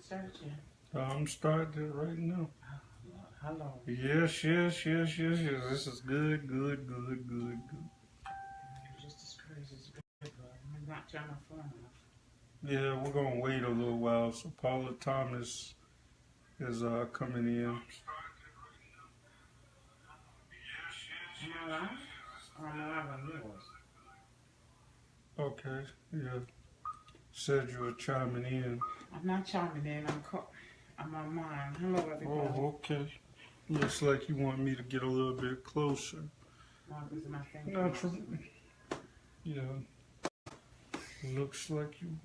started yet? I'm starting it right now. How long? Yes. This is good. You're just as crazy as big, bro. I'm not turning my phone off. Yeah, we're gonna wait a little while. So Paula Thomas is coming in. Am I live? Or am I live on yours? Okay. Yeah. Said you were chiming in. I'm not chiming in. I'm on mine. Hello, everybody. Oh, okay. Looks like you want me to get a little bit closer. No, this is my thing. Natural. Yeah. Looks like you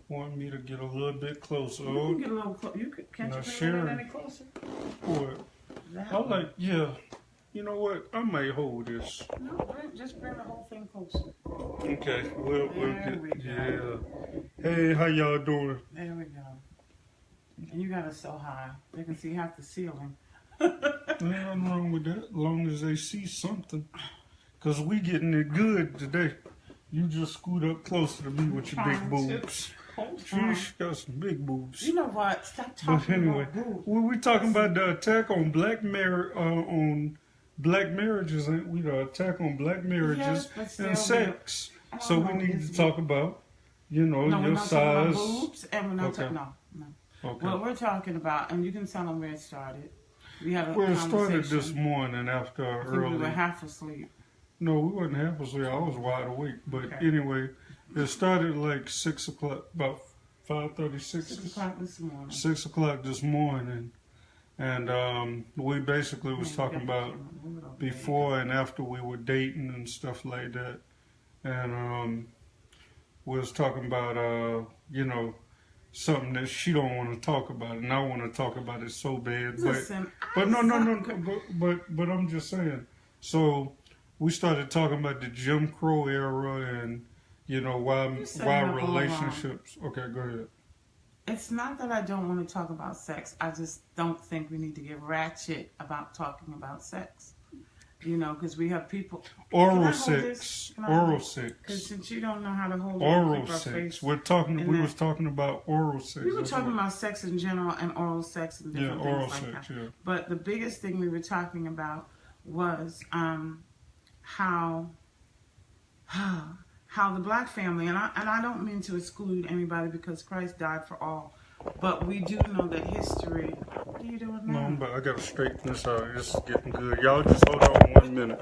want me to get a little bit closer. You can get a little closer. Can't you get a little any closer? What? Yeah. You know what? I might hold this. No, just bring the whole thing closer. Okay. We'll There we go. Yeah. Hey, how y'all doing? There we go. And you got us so high. They can see half the ceiling. Nothing wrong with that, as long as they see something. Because we getting it good today. You just scoot up closer to me with your big boobs. Sheesh, got some big boobs. You know what? Stop talking about boobs. We talking about the attack on black marriages, ain't we? The attack on black marriages and sex. So we need to talk about, your size. Boobs, and we're not talking. No. Okay. What we're talking about, and you can tell them where it started. We had a conversation. It started this morning after early. We were half asleep. No, we wasn't half asleep. I was wide awake. But anyway, it started like 6 o'clock, about 5:36. 6 o'clock this morning. 6 o'clock this morning. And we basically was talking about before and after we were dating and stuff like that. And we was talking about, something that she don't want to talk about, and I want to talk about it so bad. But I'm just saying. So we started talking about the Jim Crow era and why relationships. Okay, go ahead. It's not that I don't want to talk about sex. I just don't think we need to get ratchet about talking about sex. Because we have people. Oral sex. Because since you don't know how to hold oral sex, we was talking about oral sex. We were talking about sex in general and oral sex and different things like that. Yeah. But the biggest thing we were talking about was how the black family, and I don't mean to exclude anybody because Christ died for all, but we do know that history. What are you doing now? No, but I gotta straighten this out. It's getting good. Y'all just hold on 1 minute.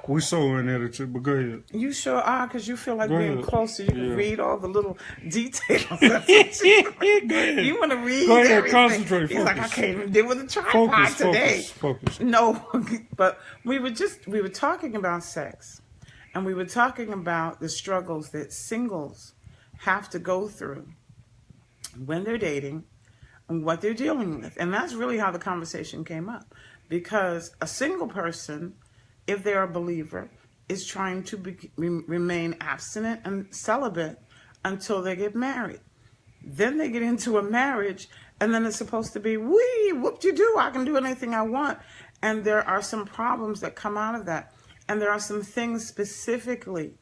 We so unedited, but go ahead. You sure are, because you feel like being closer. You can read all the little details. You want to read Go ahead, everything. concentrate. He's like, I can't even deal with the tripod today. Focus. No, but we were talking about sex. And we were talking about the struggles that singles have to go through when they're dating and what they're dealing with. And that's really how the conversation came up. Because a single person, if they're a believer, is trying to remain abstinent and celibate until they get married. Then they get into a marriage, and then it's supposed to be, whoop-de-doo, I can do anything I want. And there are some problems that come out of that. And there are some things specifically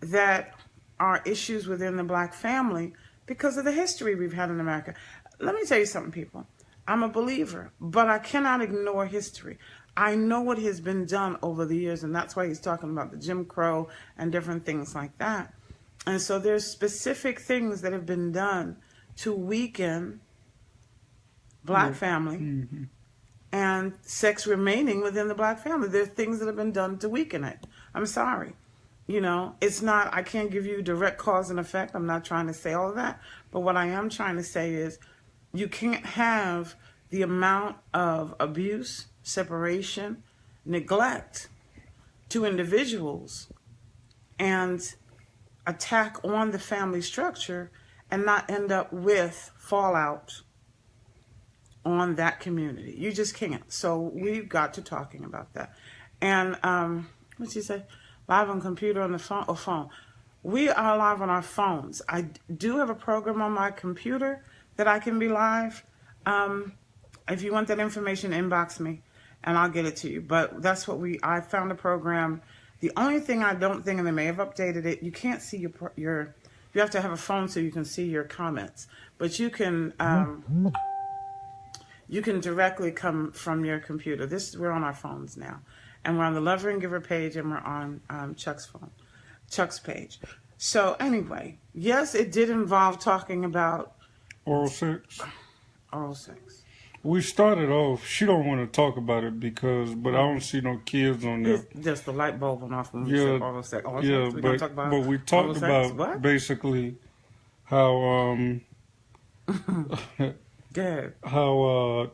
that are issues within the black family because of the history we've had in America. Let me tell you something, people. I'm a believer, but I cannot ignore history. I know what has been done over the years, and that's why he's talking about the Jim Crow and different things like that. And so there's specific things that have been done to weaken black family and sex remaining within the black family. There are things that have been done to weaken it. I'm sorry. It's not, I can't give you direct cause and effect. I'm not trying to say all of that. But what I am trying to say is you can't have the amount of abuse, separation, neglect to individuals and attack on the family structure and not end up with fallout on that community. You just can't. So we've got to talking about that. And what's he say? Live on computer, on the phone. We are live on our phones. I do have a program on my computer that I can be live. If you want that information, inbox me and I'll get it to you. But that's what I found a program. The only thing I don't think, and they may have updated it, you can't see your You have to have a phone so you can see your comments. But you can directly come from your computer. We're on our phones now. And we're on the Lover and Giver page, and we're on Chuck's page. So anyway, yes, it did involve talking about oral sex. Oral sex. We started off. She don't want to talk about it but I don't see no kids on there. Just the light bulb went off when we said oral sex. But we talked about basically how Good. how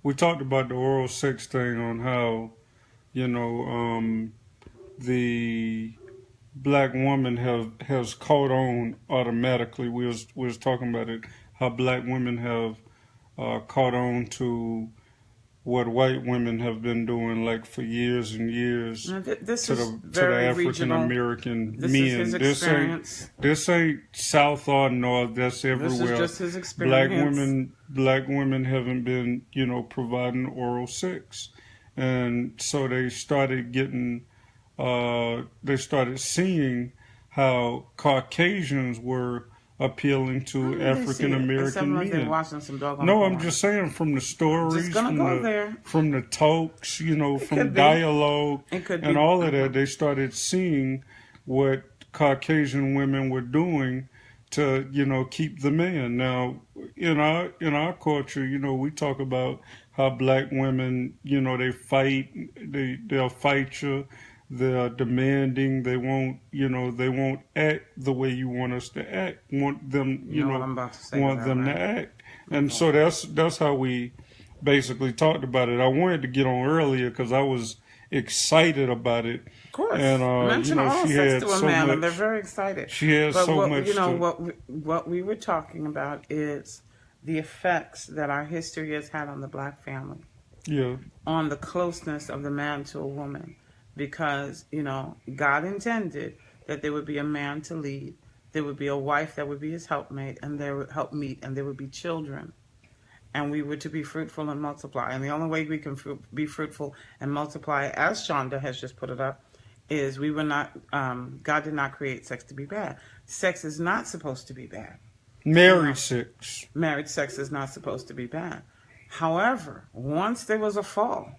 we talked about the oral sex thing on how the black woman has caught on automatically. We was talking about it, how black women have caught on to what white women have been doing like for years and years to the African American men. This ain't South or North. That's everywhere. This is just his experience. Black women haven't been, providing oral sex, and so they started seeing how Caucasians were appealing to African American men. No, I'm just saying from the stories, from the talks, from dialogue and all of that, they started seeing what Caucasian women were doing to, keep the man. Now, in our culture, we talk about how black women, they'll fight you. They're demanding. They won't act the way you want us to act. Want them to act. And so that's how we basically talked about it. I wanted to get on earlier because I was excited about it. Of course. And mention oral she sex had to a so man, much, and they're very excited. She has so much. What we were talking about is the effects that our history has had on the black family. Yeah. On the closeness of the man to a woman. Because, God intended that there would be a man to lead. There would be a wife that would be his helpmate, and there would and there would be children. And we were to be fruitful and multiply. And the only way we can be fruitful and multiply, as Shonda has just put it up, is we were not, God did not create sex to be bad. Sex is not supposed to be bad. Married sex is not supposed to be bad. However, once there was a fall,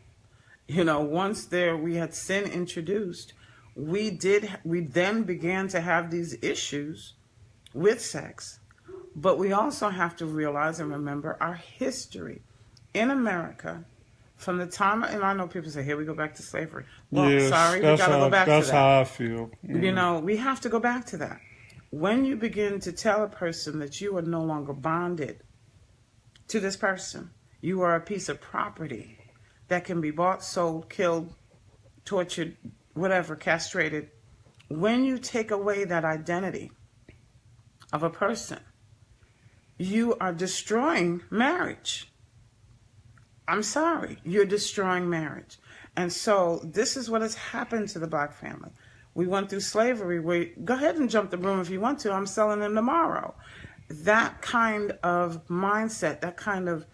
once we had sin introduced, we then began to have these issues with sex. But we also have to realize and remember our history in America from the time, and I know people say, here we go back to slavery. Well, yes, sorry, we got to go back to that. That's how I feel. We have to go back to that. When you begin to tell a person that you are no longer bonded to this person, you are a piece of property that can be bought, sold, killed, tortured, whatever, castrated. When you take away that identity of a person, you are destroying marriage. I'm sorry, you're destroying marriage. And so this is what has happened to the black family. We went through slavery. Go ahead and jump the broom if you want to. I'm selling them tomorrow. That kind of mindset, that kind of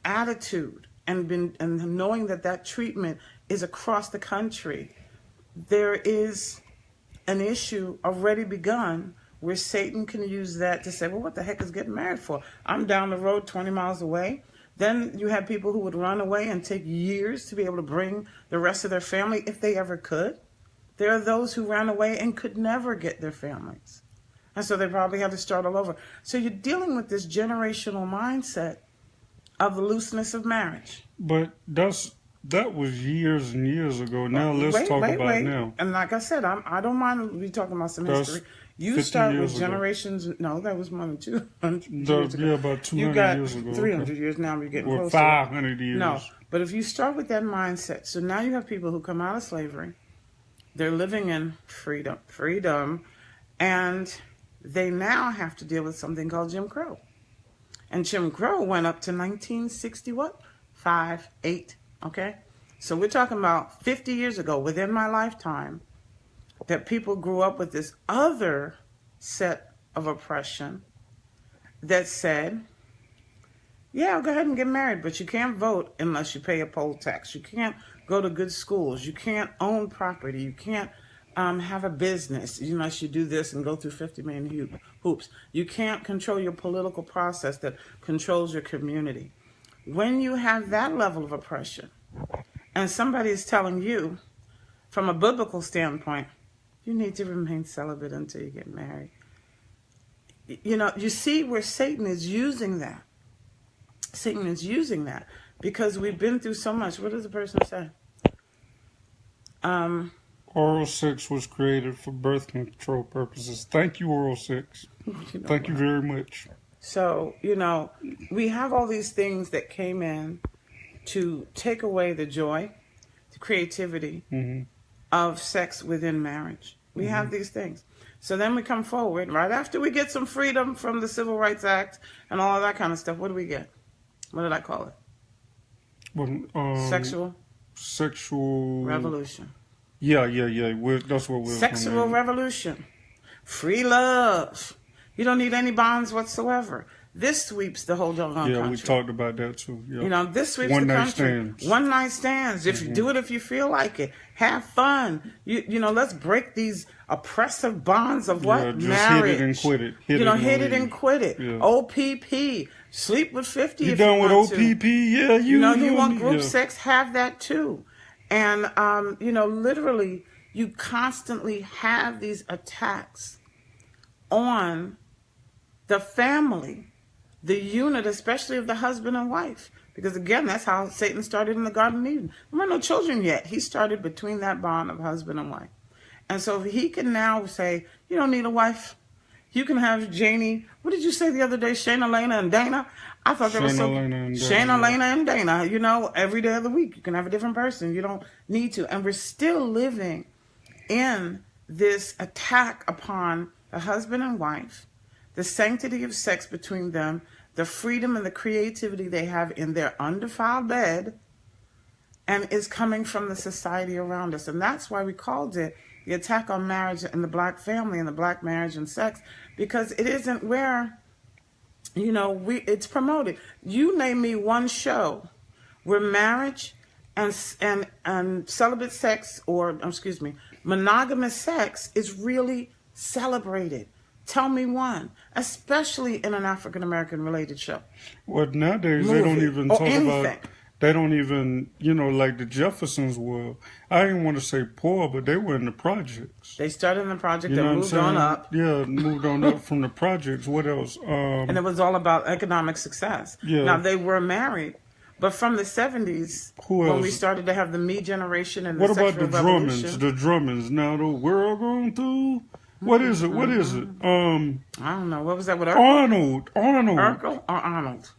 attitude, and knowing that treatment is across the country, there is an issue already begun where Satan can use that to say, well, what the heck is getting married for? I'm down the road 20 miles away. Then you have people who would run away and take years to be able to bring the rest of their family if they ever could. There are those who ran away and could never get their families. And so they probably have to start all over. So you're dealing with this generational mindset of the looseness of marriage. But that was years and years ago. Now let's talk about it now. And like I said, I don't mind we talking about some history. You start with generations. No, that was more than 200 years ago. Yeah, about 200 years ago. 300 years now. We're getting closer. 500 years. No, but if you start with that mindset, so now you have people who come out of slavery. They're living in freedom, and they now have to deal with something called Jim Crow. And Jim Crow went up to 1960 what? 8. Okay? So we're talking about 50 years ago, within my lifetime, that people grew up with this other set of oppression that said, yeah, go ahead and get married, but you can't vote unless you pay a poll tax. You can't go to good schools. You can't own property. You can't have a business. You must do this and go through 50 million hoops. You can't control your political process that controls your community. When you have that level of oppression, and somebody is telling you, from a biblical standpoint, you need to remain celibate until you get married. You see where Satan is using that. Satan is using that because we've been through so much. What does the person say? Oral sex was created for birth control purposes. Thank you, oral sex. Thank you very much. So, we have all these things that came in to take away the joy, the creativity of sex within marriage. We have these things. So then we come forward, right after we get some freedom from the Civil Rights Act and all of that kind of stuff. What do we get? What did I call it? Well, Sexual revolution. Yeah. That's what we're Sexual revolution. Free love. You don't need any bonds whatsoever. This sweeps the whole doggone country. Yeah, we talked about that too. Yeah. This sweeps the country. One night stands. One night stands. If you do it, if you feel like it, have fun. Let's break these oppressive bonds of what? Yeah, just marriage. Hit it and quit it. Hit it and quit it. Yeah. OPP. Sleep with 50 you if you done want with OPP? Yeah, you want group sex? Have that too. And literally, you constantly have these attacks on the family, the unit, especially of the husband and wife. Because again, that's how Satan started in the Garden of Eden. There were no children yet. He started between that bond of husband and wife. And so he can now say, you don't need a wife. You can have Janie. What did you say the other day? Shayna, Lena, and Dana? I thought that was so... Shayna, Lena, and Dana. Every day of the week, you can have a different person. You don't need to. And we're still living in this attack upon the husband and wife, the sanctity of sex between them, the freedom and the creativity they have in their undefiled bed, and is coming from the society around us. And that's why we called it the attack on marriage and the black family and the black marriage and sex, because it isn't where, it's promoted. You name me one show where marriage and celibate sex, monogamous sex is really celebrated. Tell me one, especially in an African American related show. Well, nowadays they don't even talk about. They don't even, like the Jeffersons were. I didn't want to say poor, but they were in the projects. They started in the project and moved on up. Yeah, moved on up from the projects. What else? And it was all about economic success. Yeah. Now, they were married, but from the 70s, when we started to have the me generation and the sexual revolution. What about the Drummonds? Now the world going through... What is it? I don't know. What was that with Arnold? Urkel or Arnold?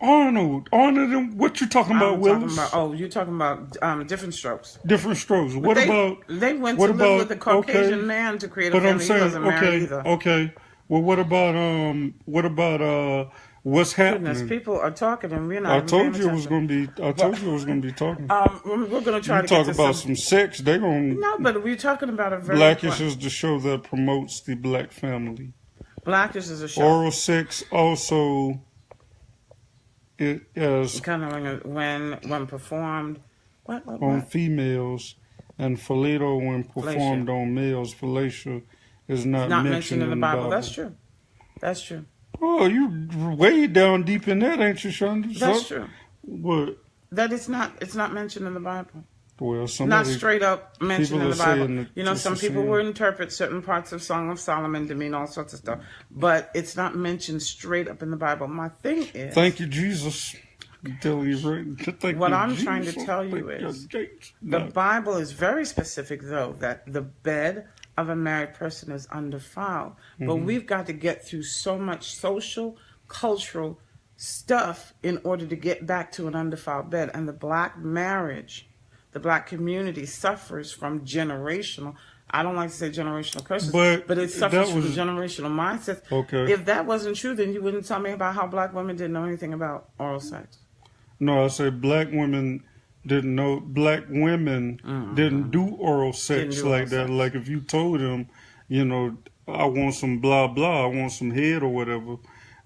Arnold. What you talking about, Willis? You're talking about Different Strokes. Different Strokes. What about? They went to live with a Caucasian man to create a family. He wasn't married either. Okay. Well, what about what's happening? Goodness, people are talking and we're not. I told you it was going to be talking. We're going to try to talk about some sex. They going. No, but we're talking about a very. Blackish is the show that promotes the black family. Blackish is a show. Oral sex also. It is kind of when performed. What? On females, and fellatio when performed on males. Fellatio is not mentioned in the Bible. That's true. That's true. Oh, you way down deep in that, ain't you, Shonda? That's true. What? That it's not mentioned in the Bible. Well, not straight up mentioned in the Bible. Some people will interpret certain parts of Song of Solomon to mean all sorts of stuff, but it's not mentioned straight up in the Bible. My thing is, thank you, Jesus. What I'm trying to tell you is, the Bible is very specific, though, that the bed of a married person is undefiled. But we've got to get through so much social, cultural stuff in order to get back to an undefiled bed. And the black marriage, the black community suffers from generational, I don't like to say generational curses, but it suffers from generational mindsets. Okay. If that wasn't true, then you wouldn't tell me about how black women didn't know anything about oral sex. No, I say black women didn't know. Black women didn't do oral sex like that. Like if you told them, I want some blah blah, I want some head or whatever,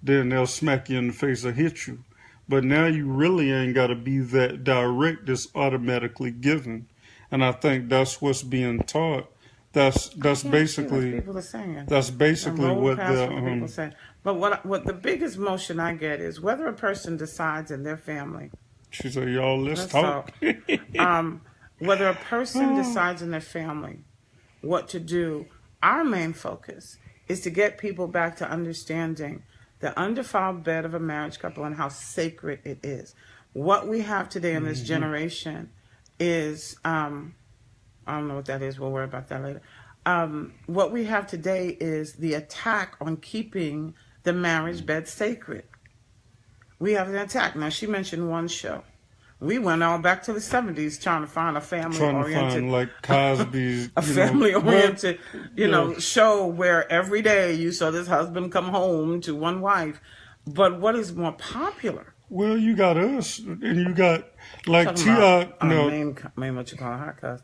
then they'll smack you in the face or hit you. But now you really ain't got to be that direct. It's automatically given, and I think that's what's being taught That's basically basically are saying. that's basically what the People say. But what the biggest motion I get is whether a person decides in their family. She said, "Y'all, let's talk. talk." Whether a person decides in their family what to do, our main focus is to get people back to understanding the undefiled bed of a marriage couple and how sacred it is. What we have today in this generation is, I don't know what that is. We'll worry about that later. What we have today is the attack on keeping the marriage bed sacred. We have an attack. Now, she mentioned one show. We went all back to the 70s trying to find a family-oriented, like Cosby's, a family-oriented, show where every day you saw this husband come home to one wife. But what is more popular? Well, you got us, and you got like T.I. Name what you call her, because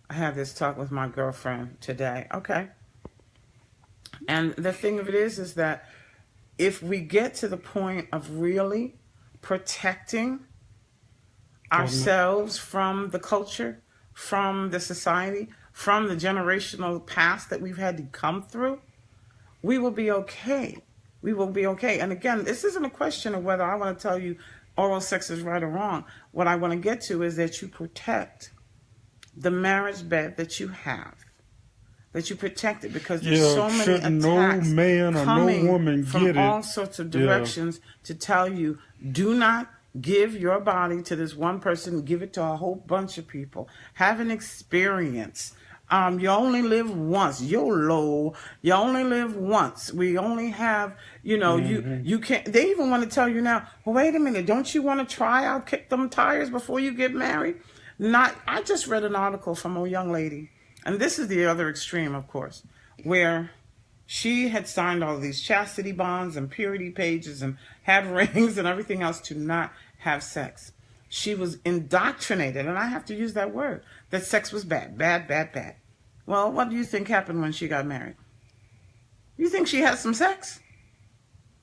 I had this talk with my girlfriend today. Okay. And the thing of it is that if we get to the point of really protecting ourselves from the culture, from the society, from the generational past that we've had to come through, we will be okay. We will be okay. And again, this isn't a question of whether I want to tell you oral sex is right or wrong. What I want to get to is that you protect the marriage bed that you have. That you protect it, because there's so many attacks no man or no woman from all sorts of directions to tell you, do not give your body to this one person, give it to a whole bunch of people. Have an experience. You only live once. YOLO. You only live once. We only have, you can't. They even want to tell you now, well, wait a minute, don't you want to try out, kick them tires before you get married? I just read an article from a young lady, and this is the other extreme, of course, where she had signed all these chastity bonds and purity pages and had rings and everything else to not have sex. She was indoctrinated, and I have to use that word, that sex was bad, bad, bad, bad. Well, what do you think happened when she got married? You think she had some sex?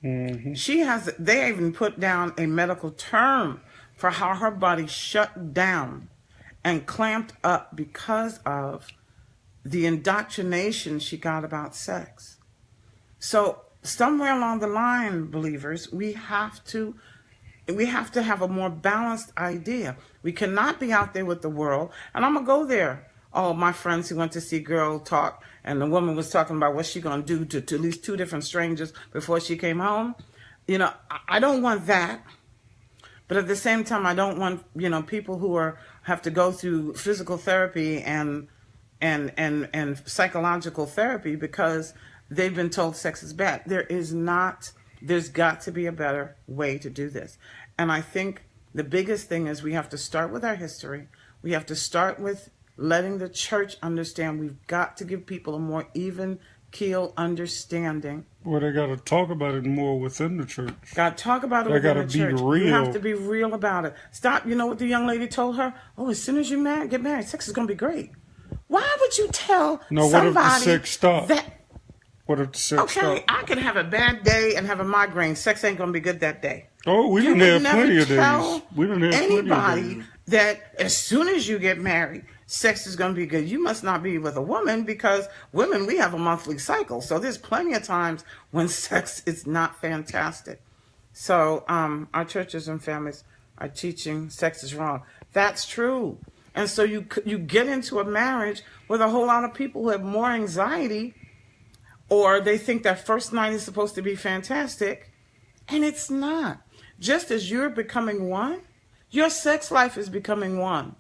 Mm-hmm. They even put down a medical term for how her body shut down and clamped up because of the indoctrination she got about sex. So somewhere along the line, believers, we have to have a more balanced idea. We cannot be out there with the world. And I'm going to go there. Oh, my friends who went to see Girl Talk, and the woman was talking about what she going to do to at least 2 different strangers before she came home. I don't want that. But at the same time, I don't want, people who have to go through physical therapy and psychological therapy because they've been told sex is bad. There's got to be a better way to do this. And I think the biggest thing is we have to start with our history. We have to start with letting the church understand. We've got to give people a more even keel understanding. Well, they got to talk about it more within the church. Got to talk about it within the church. They got to be real. You have to be real about it. Stop. You know what the young lady told her? Oh, as soon as you get married, sex is going to be great. Why would you tell somebody what if the sex stops? What if the sex stops? Okay, I can have a bad day and have a migraine. Sex ain't going to be good that day. Oh, we didn't have plenty of days. We didn't have plenty of days. Anybody that as soon as you get married, sex is going to be good. You must not be with a woman, because women, we have a monthly cycle. So there's plenty of times when sex is not fantastic. So our churches and families are teaching sex is wrong. That's true. And so you get into a marriage with a whole lot of people who have more anxiety, or they think that first night is supposed to be fantastic, and it's not. Just as you're becoming one, your sex life is becoming one.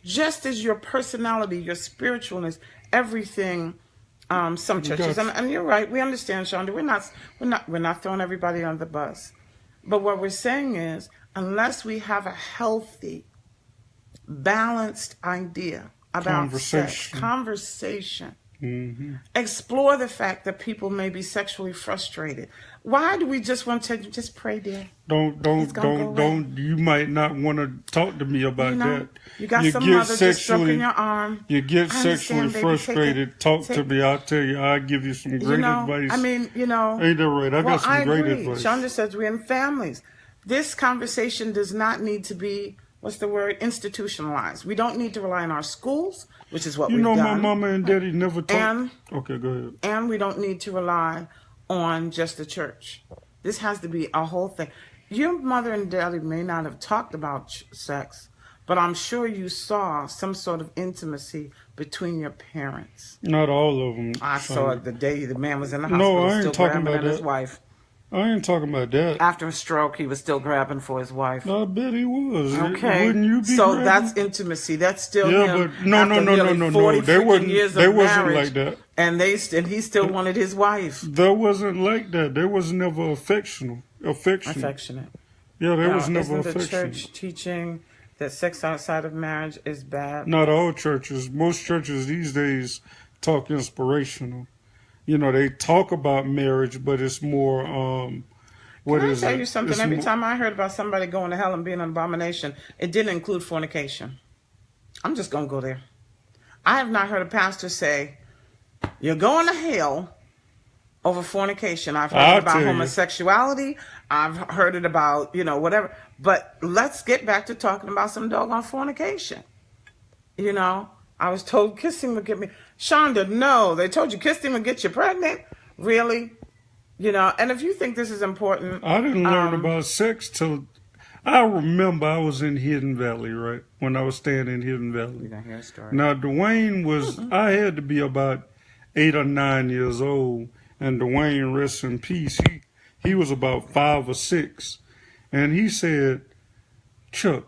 Just as your personality, your spiritualness, everything. Some churches, and you're right. We understand, Shonda. We're not throwing everybody on the bus. But what we're saying is, unless we have a healthy, balanced idea about conversation, mm-hmm. Explore the fact that people may be sexually frustrated. Why do we just want to just pray, dear? Don't. You might not want to talk to me about that. You got some mother just stroking your arm. You get sexually frustrated. Talk to me. I'll tell you. I'll give you some great advice. I mean, ain't that right? I got some great advice. Shonda says we're in families. This conversation does not need to be what's the word? Institutionalized. We don't need to rely on our schools, which is what we've done. my mama and daddy never talked. Okay, go ahead. And we don't need to rely on just the church. This has to be a whole thing. Your mother and daddy may not have talked about sex, but I'm sure you saw some sort of intimacy between your parents. Not all of them. I saw it the day the man was in the hospital. No, I ain't still talking grabbing about at his that. wife. I ain't talking about that. After a stroke, he was still grabbing for his wife. I bet he was. Okay, wouldn't you be so grabbing? That's intimacy. That's still yeah, him. but no. They wasn't. They wasn't like that. And he still wanted his wife. That wasn't like that. They was never affectionate. Yeah, they was never affectionate. Isn't the church teaching that sex outside of marriage is bad? Not all churches. Most churches these days talk inspirational. You know, they talk about marriage, but it's more. Can I tell you something? Every time I heard about somebody going to hell and being an abomination, it didn't include fornication. I'm just going to go there. I have not heard a pastor say, you're going to hell over fornication. I've heard it about homosexuality. I've heard it about, whatever. But let's get back to talking about some doggone fornication. I was told kissing would get me. Shonda, no. They told you kissing would get you pregnant? Really? And if you think this is important. I didn't learn about sex till I remember I was in Hidden Valley, right? When I was staying in Hidden Valley. You're gonna hear a story. Now, Dwayne was, I had to be about 8 or 9 years old. And Dwayne, rest in peace, he was about 5 or 6. And he said, Chuck,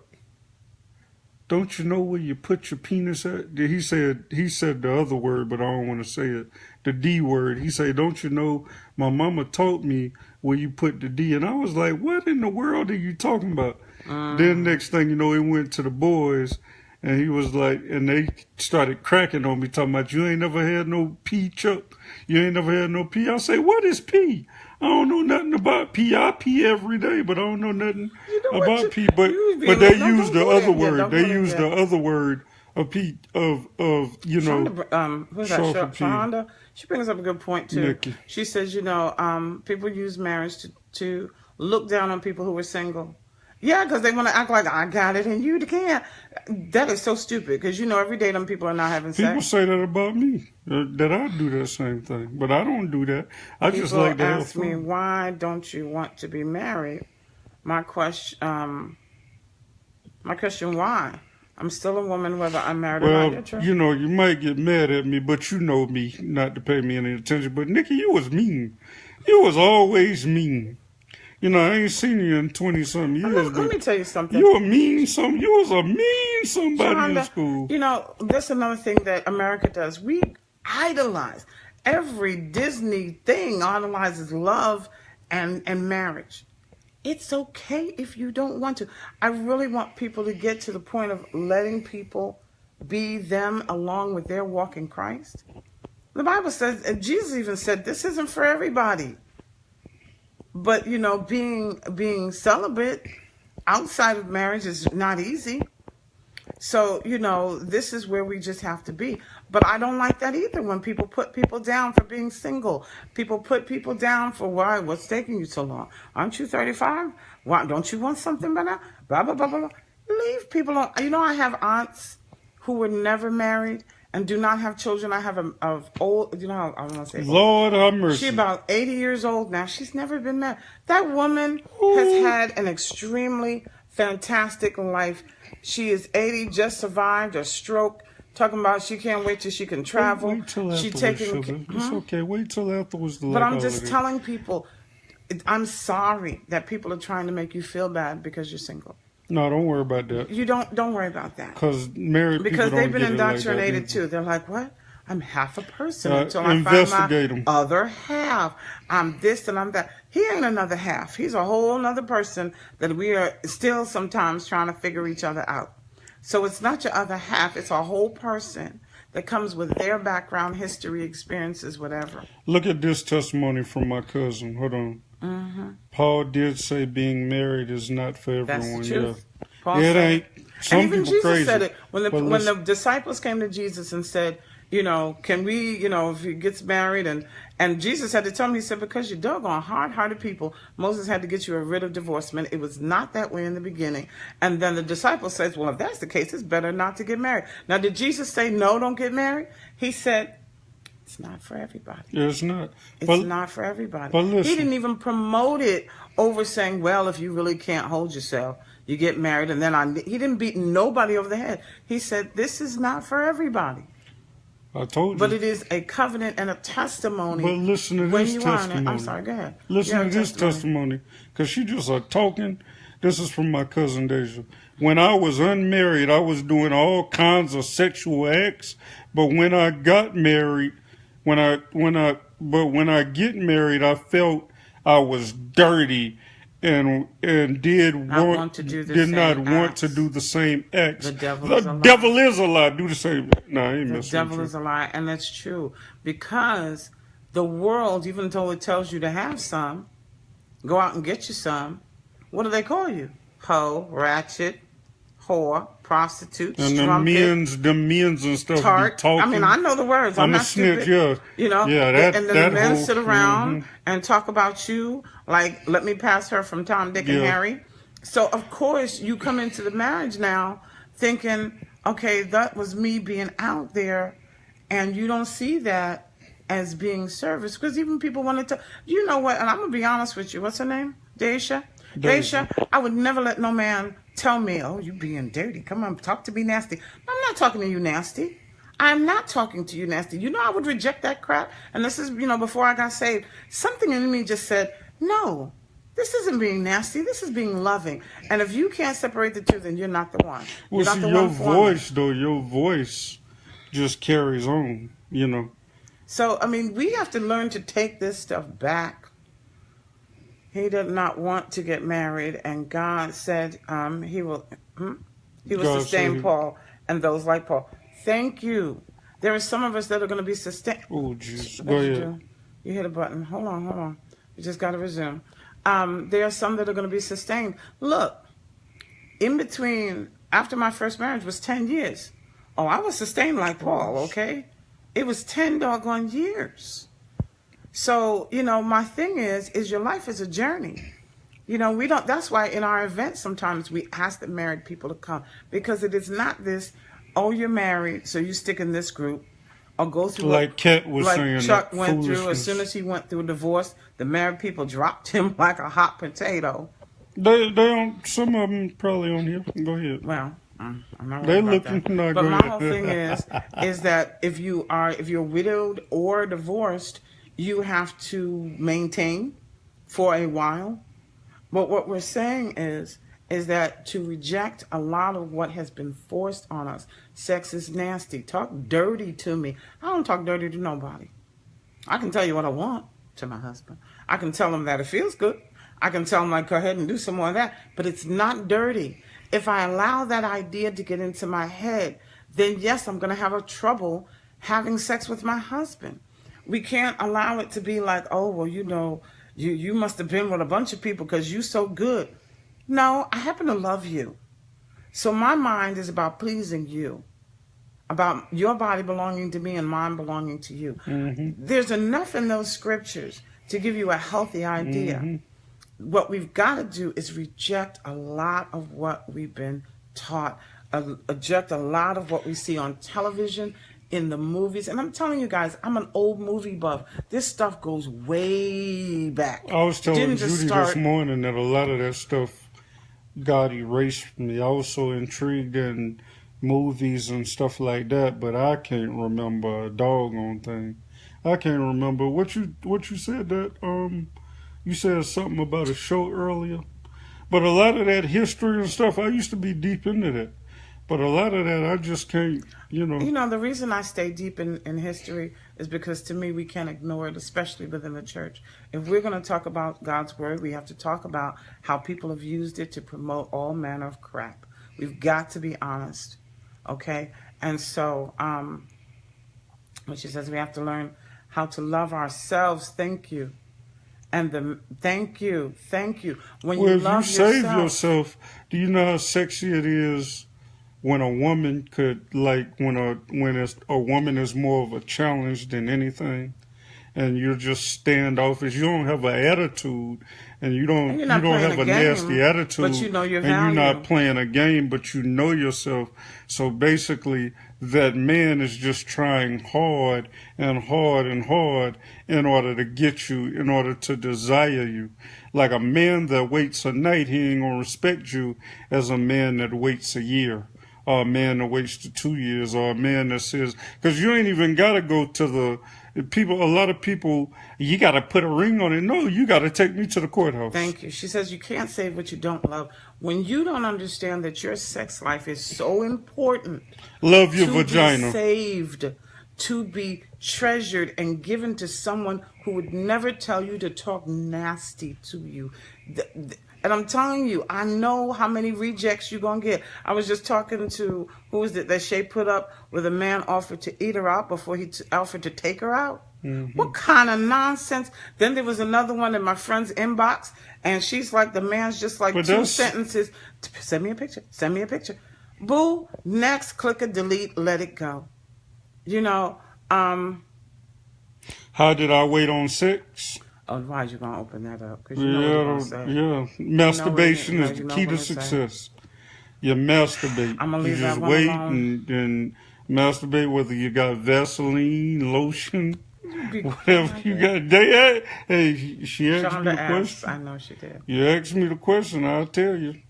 don't you know where you put your penis at? He said the other word, but I don't want to say it. The D word. He said, don't you know, my mama taught me where you put the D. And I was like, what in the world are you talking about? Then next thing you know, he went to the boys and he was like, and they started cracking on me, talking about, you ain't never had no pee, Chuck. You ain't never had no pee. I say, what is pee? I don't know nothing about pee. I pee every day, but I don't know nothing about pee. But they used the other word. They used the other word of pee, of Shonda, who's that? Shonda? She brings up a good point, too. Nikki. She says, people use marriage to look down on people who are single. Yeah, because they want to act like I got it and you can't. That is so stupid because, every day them people are not having sex. People say that about me, that I do that same thing. But I don't do that. I just like to have fun. People ask me, why don't you want to be married? My question, why? I'm still a woman whether I'm married or not. Well, you might get mad at me, but you know me, not to pay me any attention. But, Nikki, you was mean. You was always mean. I ain't seen you in 20-something years. Let me tell you something. You a mean something. You was a mean somebody Shonda, in school. That's another thing that America does. We idolize. Every Disney thing idolizes love and marriage. It's okay if you don't want to. I really want people to get to the point of letting people be them along with their walk in Christ. The Bible says, and Jesus even said, this isn't for everybody. But, being celibate outside of marriage is not easy. So, this is where we just have to be. But I don't like that either when people put people down for being single. People put people down for why, what's taking you so long? Aren't you 35? Why, don't you want something by now? Blah, blah, blah, blah, blah. Leave people alone. I have aunts who were never married and do not have children. I have old, I want to say old. Lord have mercy. She's about 80 years old now. She's never been married. That woman has had an extremely fantastic life. She is 80, just survived a stroke. Talking about she can't wait till she can travel. Wait till afterwards, It's okay. Wait till afterwards. But I'm just telling people, I'm sorry that people are trying to make you feel bad because you're single. No, don't worry about that. You don't worry about that. Because married people because they've been get indoctrinated like too. They're like, what? I'm half a person until I find my other half. I'm this and I'm that. He ain't another half. He's a whole other person that we are still sometimes trying to figure each other out. So it's not your other half. It's a whole person that comes with their background, history, experiences, whatever. Look at this testimony from my cousin. Hold on. Mm-hmm. Paul did say being married is not for everyone. That's the truth. Paul it ain't. Some and even people Jesus crazy. Said it when the disciples came to Jesus and said, Can we, if he gets married and Jesus had to tell me, he said, because you're doggone hard-hearted people, Moses had to get you a writ of divorcement. It was not that way in the beginning. And then the disciple says, well, if that's the case, it's better not to get married. Now, did Jesus say, no, don't get married? He said, it's not for everybody. It's not. It's not for everybody. But listen, he didn't even promote it over saying, well, if you really can't hold yourself, you get married. And then he didn't beat nobody over the head. He said, this is not for everybody. I told you. But it is a covenant and a testimony. But listen to this testimony. I'm sorry, go ahead. Listen to this testimony. Because she just talking. This is from my cousin Deja. When I was unmarried, I was doing all kinds of sexual acts. But when I got married, when I get married, I felt I was dirty and did not want to do the same acts. The devil is a lie. Do the same. No, I ain't messing with you. The devil is a lie, and that's true. Because the world, even though it tells you to have some, go out and get you some, what do they call you? Hoe, ratchet, whore, prostitute, and strumpet, the men's and stuff tart. Be talking. I mean, I know the words. I'm not snitch, stupid. Yeah. And then the men sit around and talk about you like, let me pass her from Tom, Dick, and Harry. So, of course, you come into the marriage now thinking, okay, that was me being out there, and you don't see that as being service. Because even people wanted to, you know what, and I'm going to be honest with you. What's her name? Deja, I would never let no man tell me, oh, you being dirty. Come on, talk to me nasty. I'm not talking to you nasty. I'm not talking to you nasty. I would reject that crap. And this is, before I got saved, something in me just said, no, this isn't being nasty. This is being loving. And if you can't separate the two, then you're not the one. Well, see, your voice, though, your voice just carries on, So, I mean, we have to learn to take this stuff back. He did not want to get married, and God said he will sustain Paul and those like Paul. Thank you. There are some of us that are going to be sustained. Oh, jeez. Go ahead. You hit a button. Hold on. You just got to resume. There are some that are going to be sustained. Look, in between, after my first marriage was 10 years. Oh, I was sustained like Paul, okay? It was 10 doggone years. So, my thing is your life is a journey. That's why in our events sometimes we ask the married people to come, because it is not this, oh, you're married, so you stick in this group, or go through like Kat was saying, Chuck went through. As soon as he went through a divorce, the married people dropped him like a hot potato. They don't. Some of them probably on here. Go ahead. Well, I'm not they worried about looking. that. But my whole thing is that if you're widowed or divorced, you have to maintain for a while. But what we're saying is that to reject a lot of what has been forced on us. Sex is nasty. Talk dirty to me. I don't talk dirty to nobody. I can tell you what I want to my husband. I can tell him that it feels good. I can tell him, like, go ahead and do some more of that. But it's not dirty. If I allow that idea to get into my head, then yes, I'm going to have a trouble having sex with my husband. We can't allow it to be like, oh, well, you must have been with a bunch of people because you're so good. No, I happen to love you. So my mind is about pleasing you, about your body belonging to me and mine belonging to you. Mm-hmm. There's enough in those scriptures to give you a healthy idea. Mm-hmm. What we've got to do is reject a lot of what we've been taught, reject a lot of what we see on television, in the movies. And I'm telling you guys, I'm an old movie buff. This stuff goes way back. I was telling Judy this morning that a lot of that stuff got erased from me. I was so intrigued in movies and stuff like that, but I can't remember a doggone thing. I can't remember what you said that you said something about a show earlier. But a lot of that history and stuff, I used to be deep into that. But a lot of that, I just can't, the reason I stay deep in history is because, to me, we can't ignore it, especially within the church. If we're going to talk about God's word, we have to talk about how people have used it to promote all manner of crap. We've got to be honest, okay? And so, when she says we have to learn how to love ourselves, thank you. And thank you. When you love yourself. If you save yourself, do you know how sexy it is when a woman could, like, when a woman is more of a challenge than anything, and you're just standoffish. You don't have an attitude, and you don't have a nasty attitude, but you know your and value. you're not playing a game, but you know yourself. So basically, that man is just trying hard and hard and hard in order to get you, in order to desire you. Like a man that waits a night, he ain't gonna respect you as a man that waits a year, or a man that waits to 2 years, or a man that says, because you ain't even gotta go to the people. A lot of people, you got to put a ring on it. No, you got to take me to the courthouse. Thank you. She says you can't save what you don't love. When you don't understand that your sex life is so important, love your vagina, to be saved, to be treasured and given to someone who would never tell you to talk nasty to you. And I'm telling you, I know how many rejects you're going to get. I was just talking to, who was it that Shay put up, where the man offered to eat her out before he offered to take her out? Mm-hmm. What kind of nonsense? Then there was another one in my friend's inbox, and she's like, the man's just like two sentences. Send me a picture. Send me a picture. Boo, next, click a delete, let it go. You know, how did I wait on sex? Oh, why are you going to open that up? Because you know what say. Yeah. Masturbation is the key to success. You masturbate. I'm going to leave that one alone. And masturbate, whether you got Vaseline, lotion, whatever you got. Hey, she asked me the question. I know she did. You asked me the question, I'll tell you.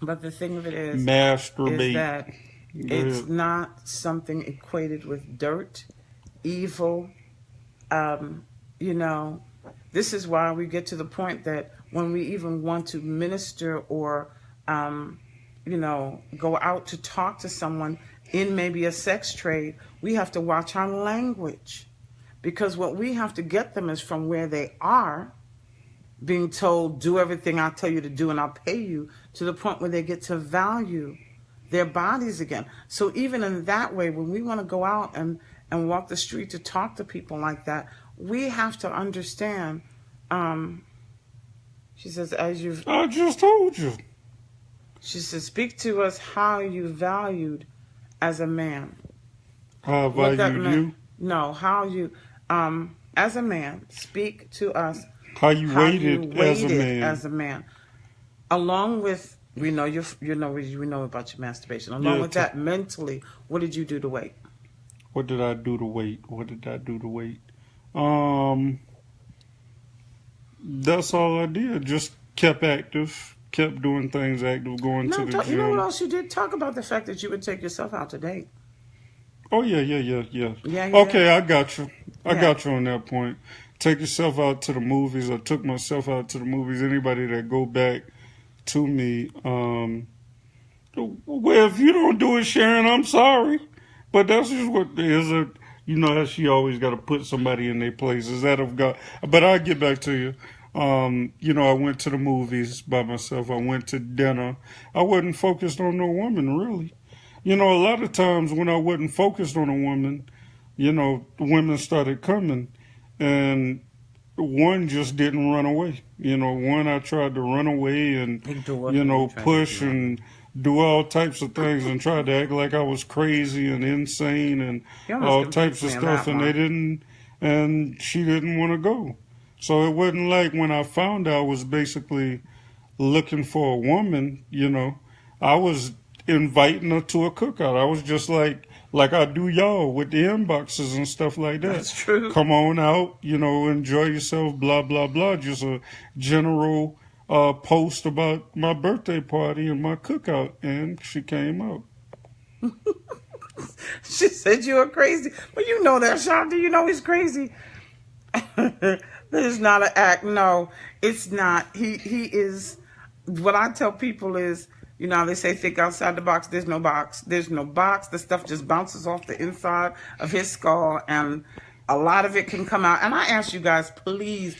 But the thing of it is, masturbate. Is that it's not something equated with dirt, evil, you know. This is why we get to the point that when we even want to minister or, you know, go out to talk to someone in maybe a sex trade, we have to watch our language. Because what we have to get them is from where they are, being told, do everything I tell you to do and I'll pay you, to the point where they get to value their bodies again. So even in that way, when we want to go out and walk the street to talk to people like that, we have to understand, she says, I just told you. She says, speak to us how you valued as a man. How I valued you? No, how you, as a man, speak to us how you waited as a man. Along with, we know about your masturbation. Along with that, mentally, what did you do to wait? What did I do to wait? That's all I did. Just kept active, kept doing things active, going to the gym. You know what else you did? Talk about the fact that you would take yourself out to date. Oh, yeah. Okay, I got you. I got you on that point. Take yourself out to the movies. I took myself out to the movies. Anybody that go back to me, well, if you don't do it, Sharon, I'm sorry. But that's just what it is. You know how she always got to put somebody in their place. Is that of God? But I'll get back to you. You know, I went to the movies by myself. I went to dinner. I wasn't focused on no woman, really. You know, a lot of times when I wasn't focused on a woman, you know, women started coming. And one just didn't run away. You know, one I tried to run away and, you know, push and do all types of things and tried to act like I was crazy and insane and all types of stuff. And they didn't, and she didn't want to go. So it wasn't like when I found out I was basically looking for a woman, you know, I was inviting her to a cookout. I was just like I do y'all with the inboxes and stuff like that. That's true. Come on out, you know, enjoy yourself, blah, blah, blah. Just a general post about my birthday party and my cookout. And she came out. She said you were crazy. But you know that, Shonda. You know he's crazy. This is not an act. No, it's not. He is, what I tell people is, you know, they say think outside the box. There's no box. There's no box. The stuff just bounces off the inside of his skull, and a lot of it can come out. And I ask you guys, please,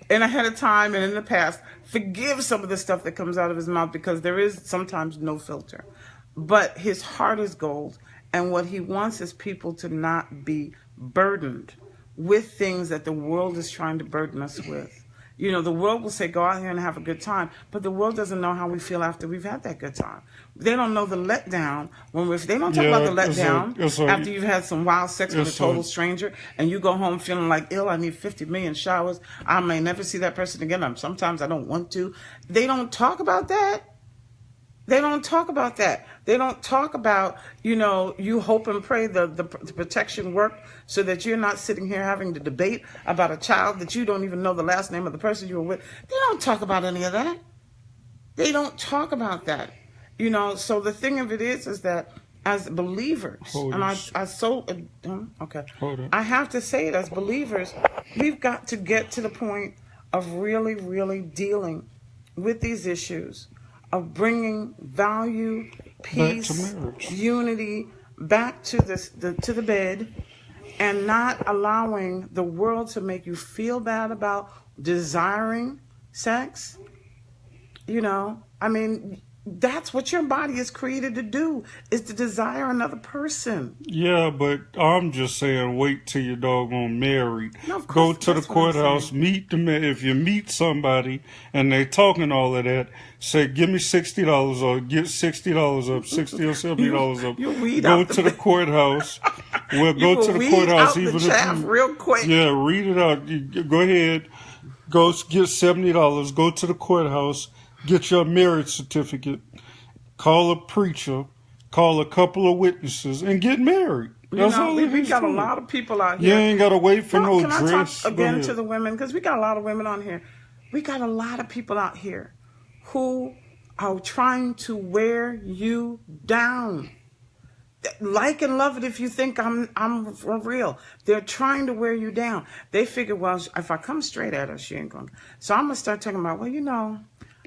and ahead of time and in the past, forgive some of the stuff that comes out of his mouth, because there is sometimes no filter. But his heart is gold, and what he wants is people to not be burdened with things that the world is trying to burden us with. You know, the world will say, go out here and have a good time. But the world doesn't know how we feel after we've had that good time. They don't know the letdown. They don't talk about the letdown after you've had some wild sex with a total stranger and you go home feeling like, ill, I need 50 million showers. I may never see that person again. Sometimes I don't want to. They don't talk about that. They don't talk about that. They don't talk about, you know, you hope and pray the protection work so that you're not sitting here having to debate about a child that you don't even know the last name of the person you were with. They don't talk about any of that. They don't talk about that. You know, so the thing of it is that as believers, I have to say it, as believers, we've got to get to the point of really, really dealing with these issues, of bringing value, peace, unity back to the bed, and not allowing the world to make you feel bad about desiring sex. You know, I mean, that's what your body is created to do, is to desire another person. Yeah, but I'm just saying, wait till you're doggone married. No, of course, go to the courthouse, meet them. If you meet somebody and they're talking all of that, say, give me $60 or get $60 up, $60 or $70 up. Go to the courthouse. We'll go to the courthouse even if you real quick. Yeah, read it out. Go ahead. Go get $70. Go to the courthouse. Get your marriage certificate, call a preacher, call a couple of witnesses, and get married. That's all it is. We got a lot of people out here. You ain't got to wait for no dress. Can I talk again to the women? Because we got a lot of women on here. We got a lot of people out here who are trying to wear you down. Like and love it if you think I'm for real. They're trying to wear you down. They figure, well, if I come straight at her, she ain't going to. So I'm going to start talking about, well, you know,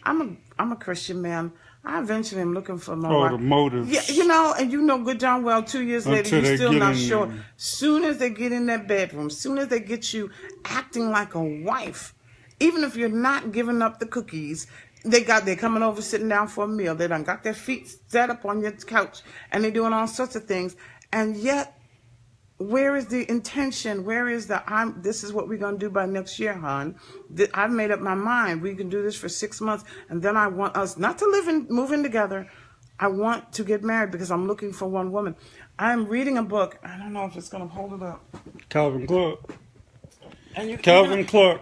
I'm a Christian man. I eventually am looking for my wife. The motives. Yeah, you know, and you know good darn well 2 years later you're still not sure. Soon as they get in that bedroom, soon as they get you acting like a wife, even if you're not giving up the cookies, they're coming over, sitting down for a meal. They done got their feet set up on your couch, and they're doing all sorts of things. And yet, where is the intention? Where is this is what we're going to do by next year, hon. I've made up my mind. We can do this for 6 months. And then I want us not to move in together. I want to get married because I'm looking for one woman. I'm reading a book. I don't know if it's going to hold it up. Calvin Clark.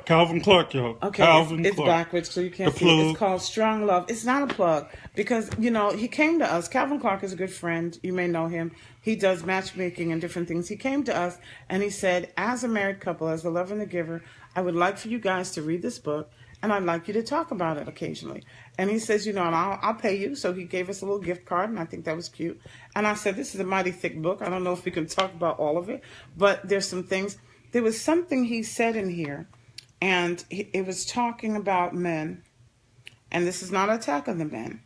Calvin Clark, y'all. Okay, it's backwards, so you can't see it. It's called Strong Love. It's not a plug because, you know, he came to us. Calvin Clark is a good friend. You may know him. He does matchmaking and different things. He came to us and he said, as a married couple, as the lover and the giver, I would like for you guys to read this book and I'd like you to talk about it occasionally. And he says, you know, and I'll pay you. So he gave us a little gift card, and I think that was cute. And I said, this is a mighty thick book. I don't know if we can talk about all of it, but there's some things. There was something he said in here, and it was talking about men, and this is not an attack on the men,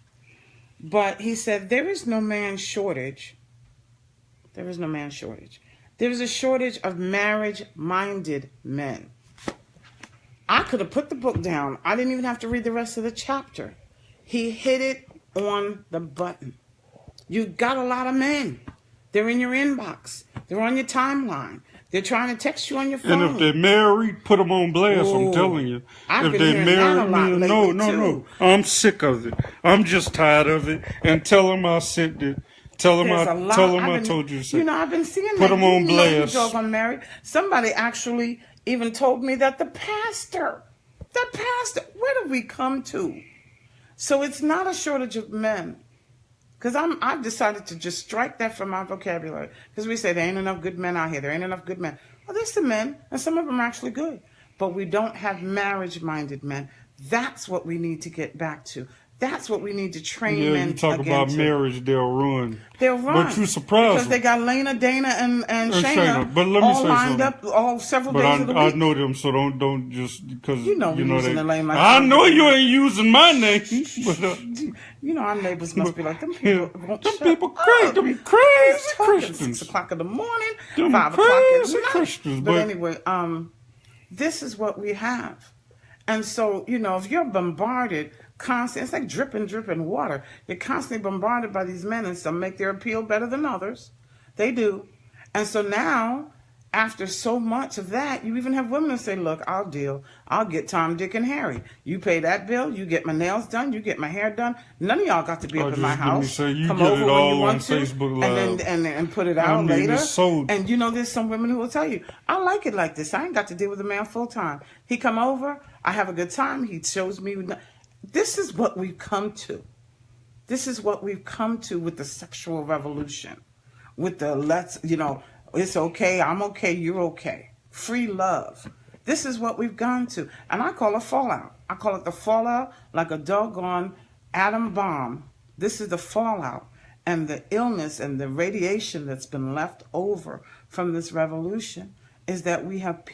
but he said, there is no man shortage. There is no man shortage. There is a shortage of marriage-minded men. I could have put the book down. I didn't even have to read the rest of the chapter. He hit it on the button. You've got a lot of men. They're in your inbox. They're on your timeline. They're trying to text you on your phone. And if they're married, put them on blast. I'm telling you. I've been hearing that a lot lately, no. I'm sick of it. I'm just tired of it. And tell them I sent it. Tell them I told you so. You know, I've been seeing put them on blast. You know, I'm married. Somebody actually even told me that the pastor, where did we come to? So it's not a shortage of men. Because I've decided to just strike that from my vocabulary. Because we say there ain't enough good men out here. There ain't enough good men. Well, there's some men, and some of them are actually good. But we don't have marriage-minded men. That's what we need to get back to. That's what we need to train men again. Yeah, you talk about marriage, they'll run. They'll run. But you surprised because they got Lena, Dana, and Shayna but let me all say lined something. up all several days of the week. I know them, so don't just because you know using the name like I know you ain't using my name. But, you know our neighbors must be like, them people won't them people crazy. Them crazy Christians. 6 o'clock in the morning, them 5 o'clock in the night. Christians. But anyway, this is what we have. And so, you know, if you're bombarded constantly, it's like dripping water. You're constantly bombarded by these men, and some make their appeal better than others. They do. And so now, after so much of that, you even have women who say, look, I'll deal. I'll get Tom, Dick, and Harry. You pay that bill, you get my nails done, you get my hair done. None of y'all got to be up in my house. Come over when you want to, and put it out later. And you know, there's some women who will tell you, I like it like this. I ain't got to deal with a man full time. He come over, I have a good time. He shows me. This is what we've come to. This is what we've come to with the sexual revolution. With the it's okay, I'm okay, you're okay. Free love. This is what we've gone to. And I call it fallout. I call it the fallout, like a doggone atom bomb. This is the fallout and the illness and the radiation that's been left over from this revolution is that we have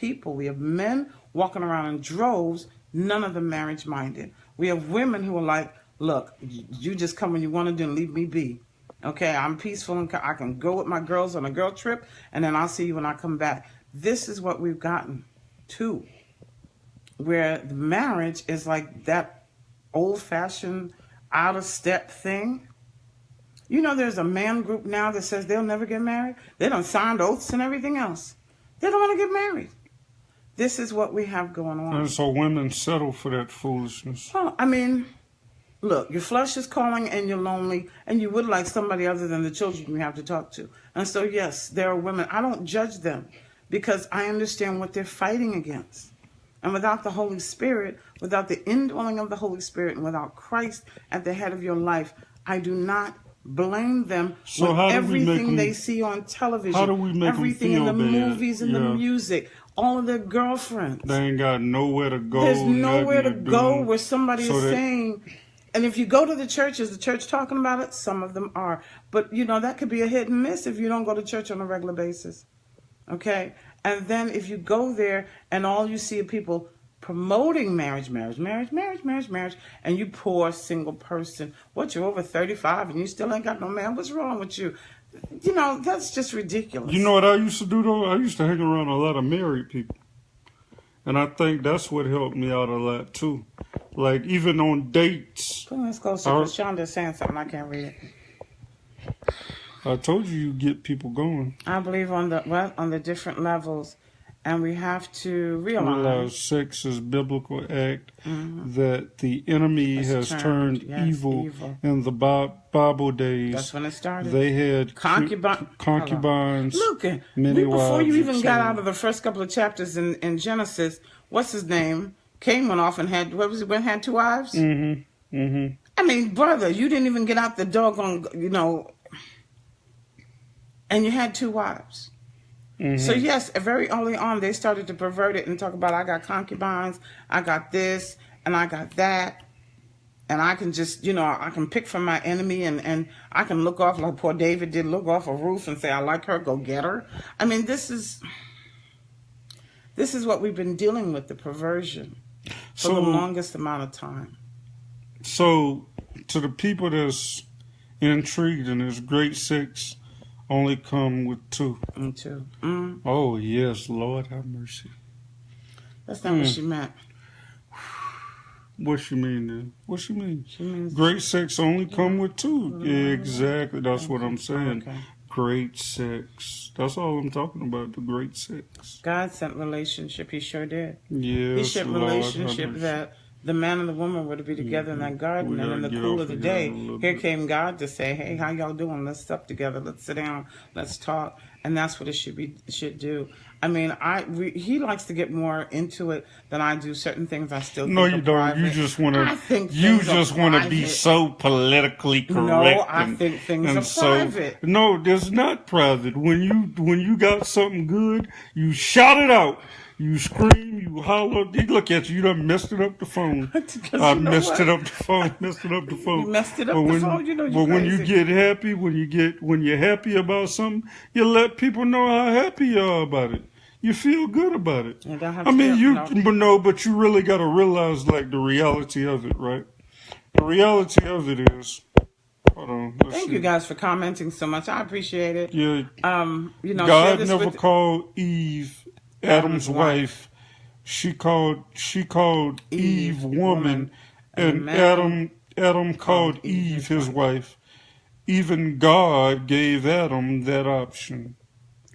men walking around in droves, none of them marriage-minded. We have women who are like, look, you just come when you want to do and leave me be. Okay, I'm peaceful and I can go with my girls on a girl trip and then I'll see you when I come back. This is what we've gotten to, where the marriage is like that old-fashioned, out-of-step thing. You know, there's a man group now that says they'll never get married. They done signed oaths and everything else. They don't want to get married. This is what we have going on. And so women settle for that foolishness. Well, I mean, look, your flesh is calling and you're lonely and you would like somebody other than the children you have to talk to. And so, yes, there are women. I don't judge them because I understand what they're fighting against. And without the Holy Spirit, without the indwelling of the Holy Spirit, and without Christ at the head of your life, I do not blame them so with everything they see on television, how do we make everything in the movies and the music, all of their girlfriends. They ain't got nowhere to go. There's nowhere to go where somebody is saying... And if you go to the church, is the church talking about it? Some of them are. But, you know, that could be a hit and miss if you don't go to church on a regular basis. Okay? And then if you go there and all you see are people promoting marriage, and you poor single person, what, you're over 35 and you still ain't got no man? What's wrong with you? You know, that's just ridiculous. You know what I used to do, though? I used to hang around a lot of married people. And I think that's what helped me out a lot, too. Like, even on dates. Let's go. So Shonda's saying something. I can't read it. I told you get people going. I believe on the different levels. And we have to realize sex is a biblical act, that the enemy has turned evil in the Bible days. That's when it started. They had concubines, many wives. Before you even got out of the first couple of chapters in Genesis, what's his name? Cain went off and had, had 2 wives? I mean, brother, you didn't even get out the doggone, and you had 2 wives. So yes, very early on, they started to pervert it and talk about, I got concubines, I got this, and I got that. And I can just, I can pick from my enemy and I can look off like poor David did, look off a roof and say, I like her, go get her. I mean, this is what we've been dealing with, the perversion, for the longest amount of time. So, to the people that's intrigued in this great sex, only come with 2. And 2. Oh, yes, Lord have mercy. That's not what she meant. What she mean then? What she mean? She means great sex only come with 2. Yeah, exactly. That's what I'm saying. Okay. Great sex. That's all I'm talking about, the great sex. God sent relationship. He sure did. Yes, He sent relationship that the man and the woman were to be together in that garden, and in the cool of the day, here came God to say, hey, how y'all doing? Let's sup together. Let's sit down. Let's talk. And that's what it should do. I mean, he likes to get more into it than I do. Certain things I still think No, you don't. Private. You just want to be so politically correct. No, I think things are private. No, there's not private. When you got something good, you shout it out. You scream, you holler. Look at you. You done messed it up the phone. I messed it up the phone. You messed it up the phone. You know you're But when you get happy, when you're happy about something, you let people know how happy you are about it. You feel good about it. But you really got to realize like the reality of it, right? The reality of it is. Hold on. Thank you guys for commenting so much. I appreciate it. Yeah. God never called Eve Adam's wife. She called Eve woman, and Adam called Eve his wife. Even God gave Adam that option.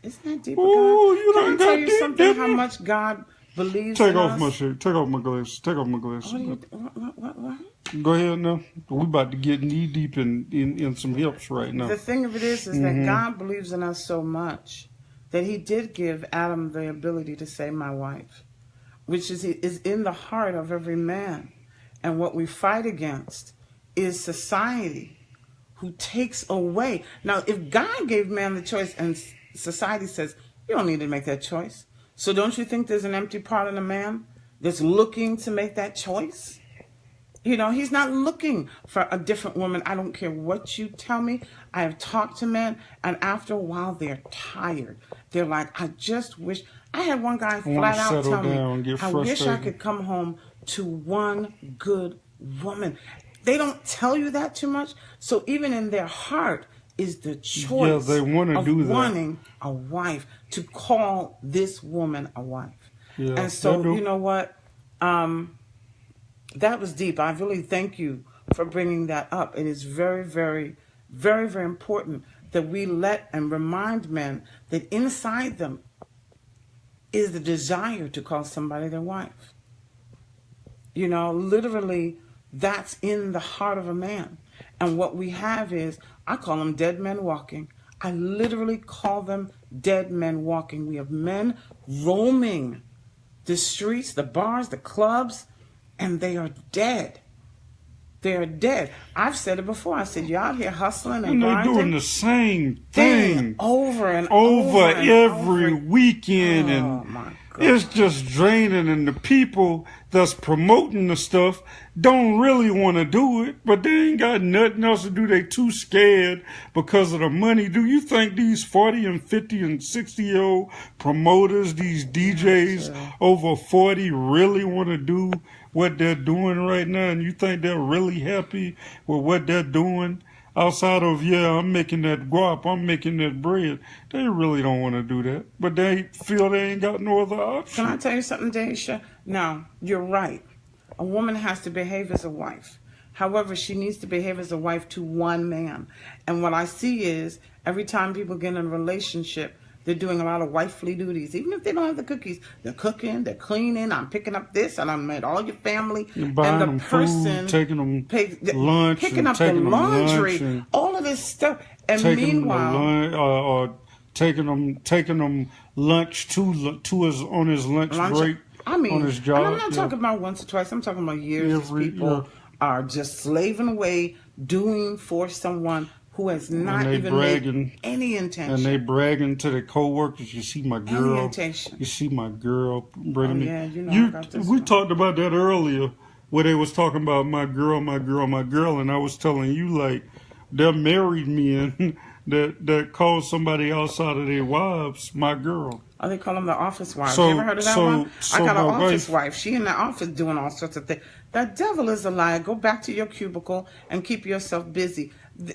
Isn't that deep, God? Ooh, you Can I done tell got you deep, something? didn't How you? much God believes Take in off us? my shirt. Take off my glasses. Take off my glasses. What are you? What? Go ahead now. We about to get knee deep in some hips right now. The thing of it is that God believes in us so much that He did give Adam the ability to say, "My wife," which is in the heart of every man. And what we fight against is society, who takes away. Now, if God gave man the choice and society says, you don't need to make that choice. So don't you think there's an empty part in a man that's looking to make that choice? You know, he's not looking for a different woman. I don't care what you tell me. I have talked to men, and after a while, they're tired. They're like, I just wish. I had one guy flat out tell me, I wish I could come home to one good woman. They don't tell you that too much. So even in their heart is the choice they want to do that. wanting a wife, to call this woman a wife. Yeah, and so, you know what? That was deep. I really thank you for bringing that up. It is very, very, very, very important that we let and remind men that inside them is the desire to call somebody their wife. You know, literally, that's in the heart of a man. And what we have is, I call them dead men walking. I literally call them dead men walking. We have men roaming the streets, the bars, the clubs, and they are dead. They are dead. I've said it before. I said, you're out here hustling and they're grinding. doing the same thing over and over every weekend. Oh, and my God. It's just draining. And the people that's promoting the stuff don't really want to do it, but they ain't got nothing else to do. They too scared because of the money. Do you think these 40 and 50 and 60-year-old promoters, these DJs over 40, really want to do what they're doing right now? And you think they're really happy with what they're doing? Outside of, I'm making that guap, I'm making that bread. They really don't want to do that. But they feel they ain't got no other option. Can I tell you something, Daisha? No, you're right. A woman has to behave as a wife. However, she needs to behave as a wife to one man. And what I see is, every time people get in a relationship, they're doing a lot of wifely duties. Even if they don't have the cookies, they're cooking, they're cleaning, I'm picking up this, and I'm at all your family. You're buying and the person food, taking them lunch, picking up the laundry, and all of this stuff. And taking meanwhile, or taking them lunch on his lunch break. I mean, on his job. And I'm not talking about once or twice. I'm talking about years. People are just slaving away, doing for someone who has not even made any intention. And they bragging to their coworkers. You see my girl. Any intention. You see my girl. Brittany. Yeah, you know about this. We talked about that earlier, where they was talking about my girl, my girl, my girl, and I was telling you, like, they're married men that call somebody outside of their wives my girl. Oh, they call them the office wives. You ever heard of that one? I got an office wife. She in the office doing all sorts of things. That devil is a liar. Go back to your cubicle and keep yourself busy.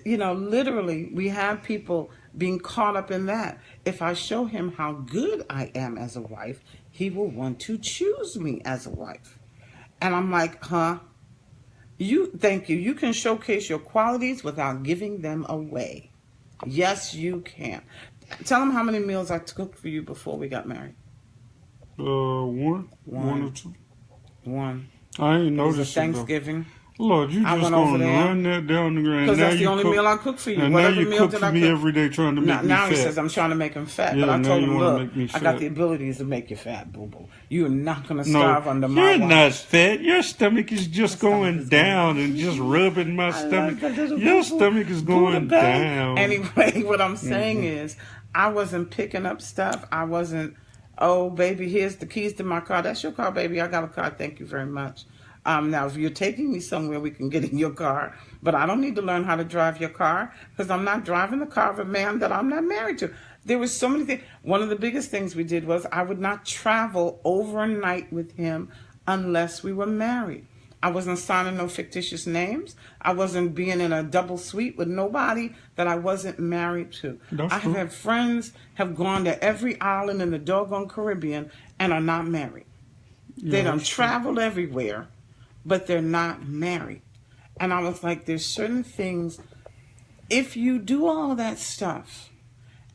You know, literally, we have people being caught up in that. If I show him how good I am as a wife, he will want to choose me as a wife. And I'm like, thank you. You can showcase your qualities without giving them away. Yes, you can. Tell them how many meals I cooked for you before we got married. One or two. One. I ain't noticed Thanksgiving. Lord, you just going to run that down the ground. Because that's the only meal I cook for you. And whatever now you meal cook for me every day trying to make me now fat. He says I'm trying to make him fat. Yeah, but I told him, look, I got the abilities to make you fat, boo-boo. You're not going to starve under my You're watch. not fat. Your stomach is just going down and just rubbing my stomach. Your stomach is going down. Anyway, what I'm saying is, I wasn't picking up stuff. I wasn't, oh, baby, here's the keys to my car. That's your car, baby. I got a car. Thank you very much. Now, if you're taking me somewhere, we can get in your car. But I don't need to learn how to drive your car because I'm not driving the car of a man that I'm not married to. There was so many things. One of the biggest things we did was I would not travel overnight with him unless we were married. I wasn't signing no fictitious names. I wasn't being in a double suite with nobody that I wasn't married to. I have had friends have gone to every island in the doggone Caribbean and are not married. They done traveled everywhere, but they're not married. And I was like, there's certain things, if you do all that stuff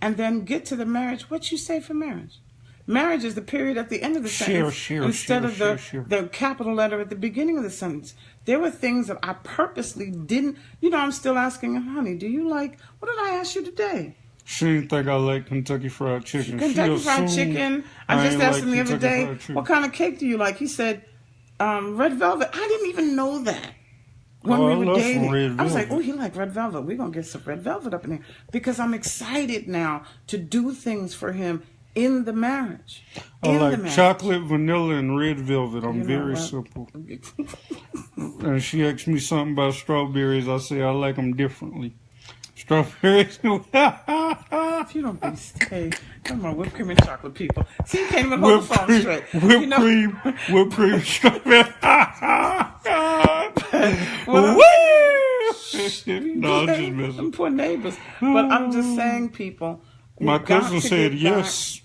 and then get to the marriage. What you say for marriage? Marriage is the period at the end of the sentence instead of the capital letter at the beginning of the sentence. There were things that I purposely didn't. I'm still asking him, honey, do you like, what did I ask you today? She didn't think I like Kentucky Fried Chicken. Kentucky Fried Chicken. I just asked him the other day, what kind of cake do you like? He said, red velvet. I didn't even know that. When we were dating, I was like, oh, he like red velvet. We're going to get some red velvet up in there. Because I'm excited now to do things for him in the marriage. I like chocolate, vanilla, and red velvet. I'm very simple. And she asked me something about strawberries. I say I like them differently. Strawberries. If you don't be stay, come on, whipped cream and chocolate people. See, you can't even hold the phone straight. Whipped cream, strawberry. Well, no, I'm just messing. Poor neighbors. But I'm just saying, people. My cousin said yes.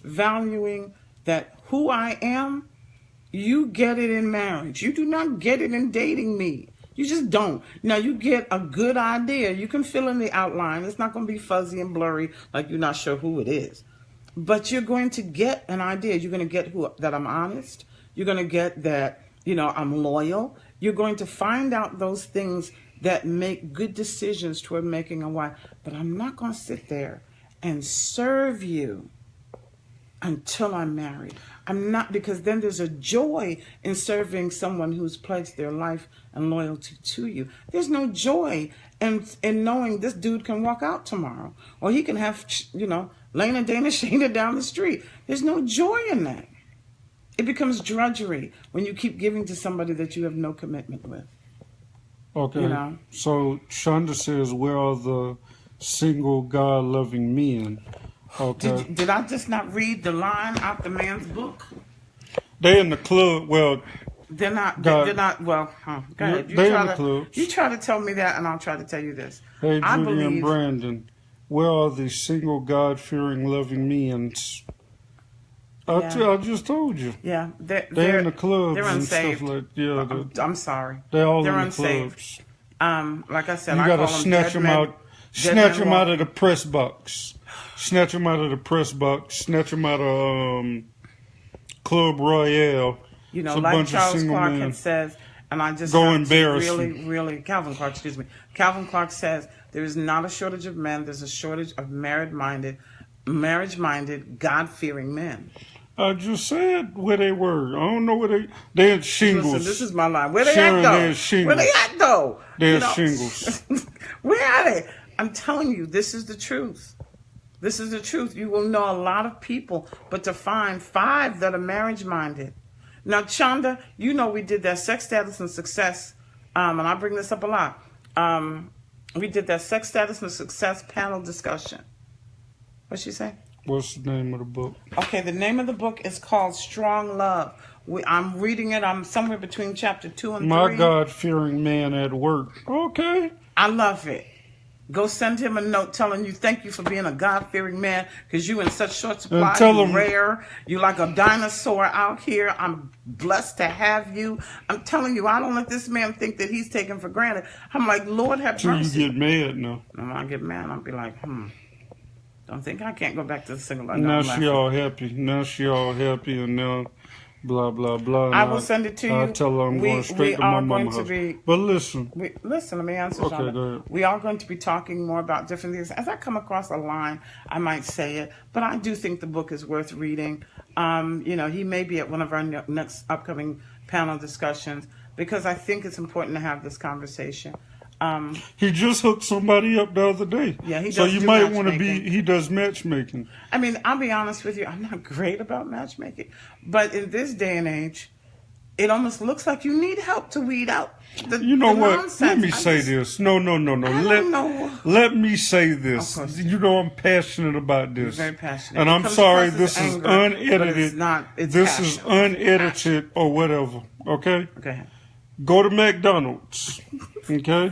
Valuing that who I am, you get it in marriage. You do not get it in dating me. You just don't. Now, you get a good idea. You can fill in the outline. It's not going to be fuzzy and blurry like you're not sure who it is. But you're going to get an idea. You're going to get that I'm honest. You're going to get that, I'm loyal. You're going to find out those things that make good decisions toward making a wife. But I'm not going to sit there and serve you until I'm married. I'm not, because then there's a joy in serving someone who's pledged their life and loyalty to you. There's no joy in knowing this dude can walk out tomorrow, or he can have, Lena Dana Shana down the street. There's no joy in that. It becomes drudgery when you keep giving to somebody that you have no commitment with. Okay. So Shonda says, where are the single God-loving men? Okay. Did I just not read the line out the man's book? They in the club. Well, they're not. They're not. Well, go ahead. They in the clubs. You try to tell me that, and I'll try to tell you this. Hey, Judy and Brandon, where are the single, God-fearing, loving men? I just told you. Yeah, they're in the clubs. They're unsaved. And stuff like, I'm sorry. They're all in unsaved. The clubs. Like I said, you gotta snatch them out. Snatch them out of the press box. Snatch them out of the press box. Snatch them out of Club Royale. Like Charles Clark says, and I just go embarrass really, Calvin Clark, excuse me. Calvin Clark says there is not a shortage of men. There's a shortage of marriage-minded, God-fearing men. I just said where they were. I don't know where they're at Shingles. Listen, this is my line. Where they at, though? Where they at, though? They're at Shingles. Where are they? I'm telling you, this is the truth. This is the truth. You will know a lot of people, but to find 5 that are marriage-minded. Now, Chanda, we did that sex status and success, and I bring this up a lot. We did that sex status and success panel discussion. What'd she say? What's the name of the book? Okay, the name of the book is called Strong Love. I'm reading it. I'm somewhere between chapter 2 and 3. My God-fearing man at work. Okay. I love it. Go send him a note telling you thank you for being a God-fearing man, because you in such short supply. You're rare. You like a dinosaur out here. I'm blessed to have you. I'm telling you, I don't let this man think that he's taken for granted. I'm like, Lord have mercy. So you get mad now. And when I get mad, I'll be like, don't think I can't go back to the single life. Now she all happy. And now blah, blah, blah. I will send it to you. I'll tell her I'm going straight to my mama's house. But listen. Listen, let me answer, okay, Shonda. go ahead. We are going to be talking more about different things. As I come across a line, I might say it. But I do think the book is worth reading. He may be at one of our next upcoming panel discussions, because I think it's important to have this conversation. He just hooked somebody up the other day. Yeah, he does. So you might want to he does matchmaking. I mean, I'll be honest with you, I'm not great about matchmaking. But in this day and age, it almost looks like you need help to weed out the nonsense. Let me say this. No. Let me say this. I'm passionate about this. You're very passionate. And I'm sorry, this is unedited. It's not. It's this is unedited or whatever. Okay? Okay. Go to McDonald's. Okay?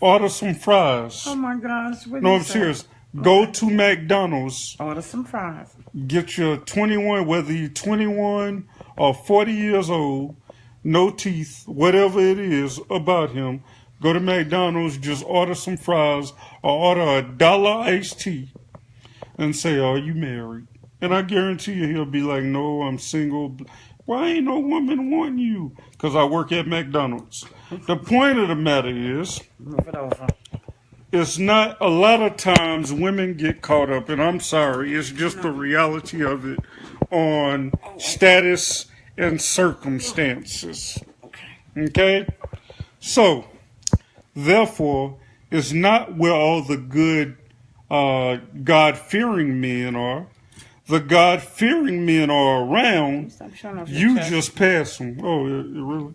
Order some fries. Oh my gosh. No, I'm serious. Go to McDonald's. Order some fries. Get your 21, whether you're 21 or 40 years old, no teeth, whatever it is about him. Go to McDonald's, just order some fries or order $1 iced tea and say, are you married? And I guarantee you he'll be like, no, I'm single. Why ain't no woman want you? Because I work at McDonald's. The point of the matter is, move it over. It's not, a lot of times women get caught up, and I'm sorry, it's just the reality of it, on status and circumstances. Okay? So, therefore, it's not where all the good God-fearing men are. The God-fearing men are around. You just pass them. Oh, really?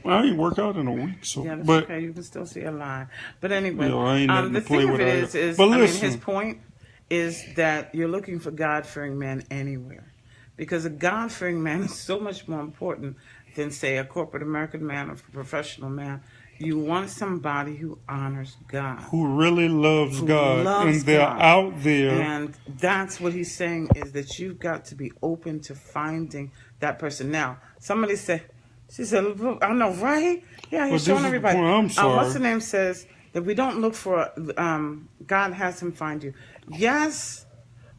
Well, I ain't work out in a week, so. Yeah, that's but, okay. You can still see a line. But anyway, I ain't the thing of it is but I listen, mean, his point is that you're looking for God-fearing men anywhere. Because a God-fearing man is so much more important than, say, a corporate American man or a professional man. You want somebody who honors God. Who really loves God. And they're out there. And that's what he's saying, is that you've got to be open to finding that person. Now, somebody said, she said, I know, right? Yeah, he's showing everybody. I'm sorry. What's the name says that we don't look for, God has him find you. Yes,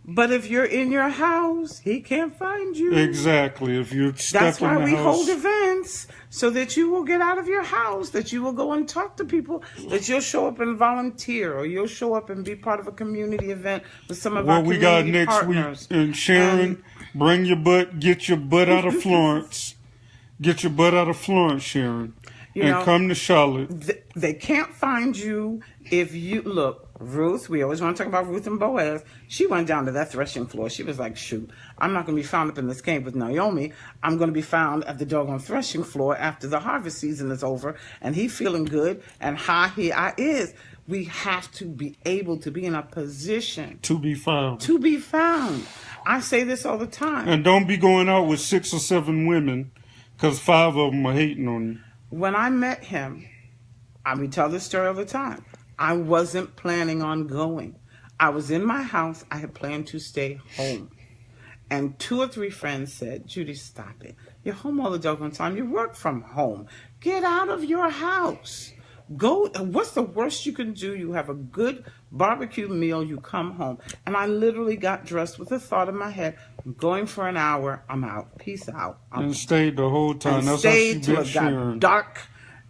but if you're in your house, he can't find you. Exactly. If you're stuck That's in why the we house. hold events, so that you will get out of your house, that you will go and talk to people, that you'll show up and volunteer, or you'll show up and be part of a community event with some of our community partners. What we got next week, and Sharon, bring your butt, get your butt out of Florence. Get your butt out of Florence, Sharon, and come to Charlotte. They can't find you if you look. Ruth, we always want to talk about Ruth and Boaz. She went down to that threshing floor. She was like, shoot, I'm not going to be found up in this cave with Naomi. I'm going to be found at the doggone threshing floor after the harvest season is over, and he feeling good, and he is. We have to be able to be in a position to be found. To be found. I say this all the time. And don't be going out with 6 or 7 women, because 5 of them are hating on you. When I met him, we tell this story all the time. I wasn't planning on going. I was in my house. I had planned to stay home. And 2 or 3 friends said, Judy, stop it. You're home all the doggone time. You work from home. Get out of your house. Go. What's the worst you can do? You have a good barbecue meal. You come home. And I literally got dressed with the thought in my head, I'm going for an hour. I'm out. Peace out. And stayed the whole time. And that's stayed how she till met it Sharon. got dark.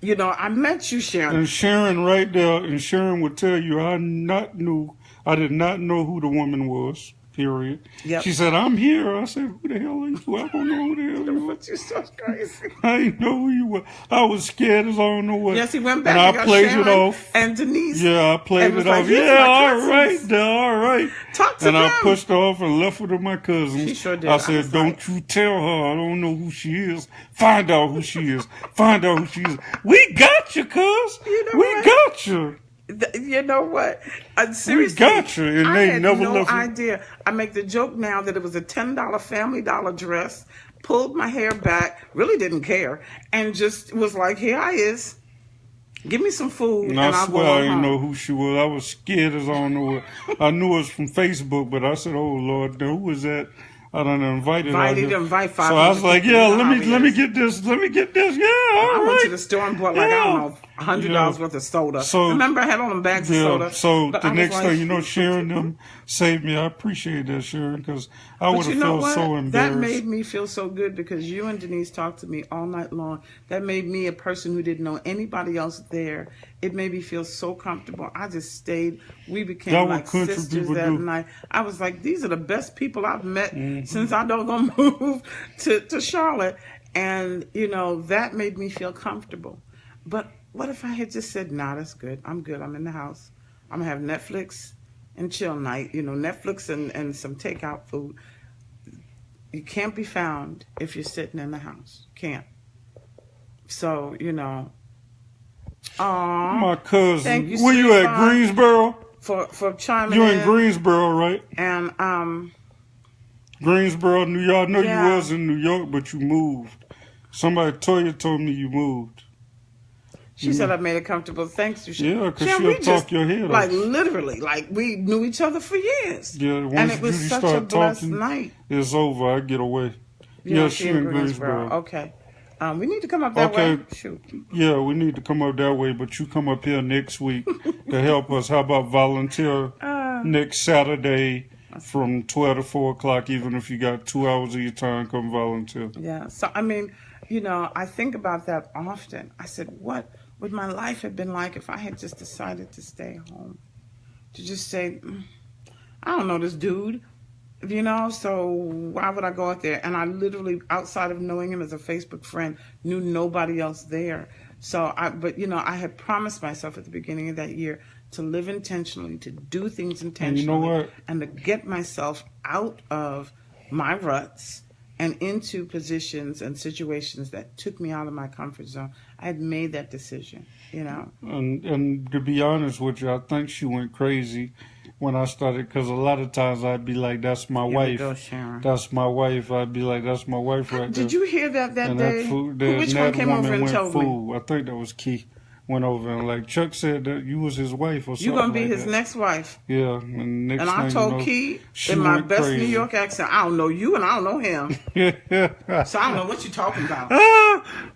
You know, I met you, Sharon. And Sharon right there, and Sharon would tell you, I did not know who the woman was, period. Yep. She said, I'm here. I said, who the hell are you? I don't know who the hell you are. You're so crazy. I didn't know who you were. I was scared as I don't know what. Yes, he went back and I played Sharon it off. And Denise. Yeah, I played it off. Yeah, all right. Talk to them. And I pushed her off and left with my cousins. She sure did. I said, don't you tell her. I don't know who she is. Find out who she is. Find out who she is. We got you, cuz. We got you. You know what? Seriously, we got you, and they never left. I had no idea. I make the joke now that it was a $10 Family Dollar dress. Pulled my hair back, really didn't care, and just was like, "Here I is. Give me some food." And I swear I didn't know who she was. I was scared as I don't know what. I knew it was from Facebook, but I said, "Oh Lord, who was that?" I done invited her. Invite 5. So I was like, yeah, let me get this. Yeah, all right. I went to the store and bought I don't know, $100 worth of soda. So, remember, I had all them bags of soda. So the next thing, Sharon them saved me. I appreciate that, Sharon, because I would have felt so embarrassed. That made me feel so good because you and Denise talked to me all night long. That made me, a person who didn't know anybody else there, it made me feel so comfortable. I just stayed. We became like sisters that night. I was like, these are the best people I've met since I don't move to Charlotte. And, that made me feel comfortable. But what if I had just said, nah, that's good. I'm good. I'm in the house. I'm going to have Netflix and chill night. Netflix and some takeout food. You can't be found if you're sitting in the house. Can't. So, Aww. My cousin. Where you at, Greensboro? For chiming You're in Greensboro, right? And Greensboro, New York. I know you was in New York, but you moved. Somebody told me you moved. She said I made it comfortable. Thanks, you. Yeah, because she'll talk your head off. Like literally, like we knew each other for years. Yeah, and it was such a blessed night. It's over. I get away. Yeah, she in Greensboro. Okay. We need to come up that way. Shoot. Yeah, we need to come up that way, but you come up here next week to help us. How about volunteer next Saturday from 12 to 4 o'clock, even if you got 2 hours of your time, come volunteer. Yeah. So, I mean, I think about that often. I said, what would my life have been like if I had just decided to stay home? To just say, I don't know this dude. So why would I go out there? And I literally, outside of knowing him as a Facebook friend, knew nobody else there. But I had promised myself at the beginning of that year to live intentionally, to do things intentionally. And you know what? And to get myself out of my ruts and into positions and situations that took me out of my comfort zone. I had made that decision, And to be honest with you, I think she went crazy when I started, because a lot of times I'd be like, that's my wife. Go, Sharon. That's my wife. I'd be like, that's my wife right there. Did you hear that and day? Which one came over and told me? I think that was Keith. Went over and like Chuck said that you was his wife or something. You're gonna be like his next wife. Yeah, and next and I told Keith in my best crazy. New York accent, I don't know you and I don't know him. So I don't know what you're talking about.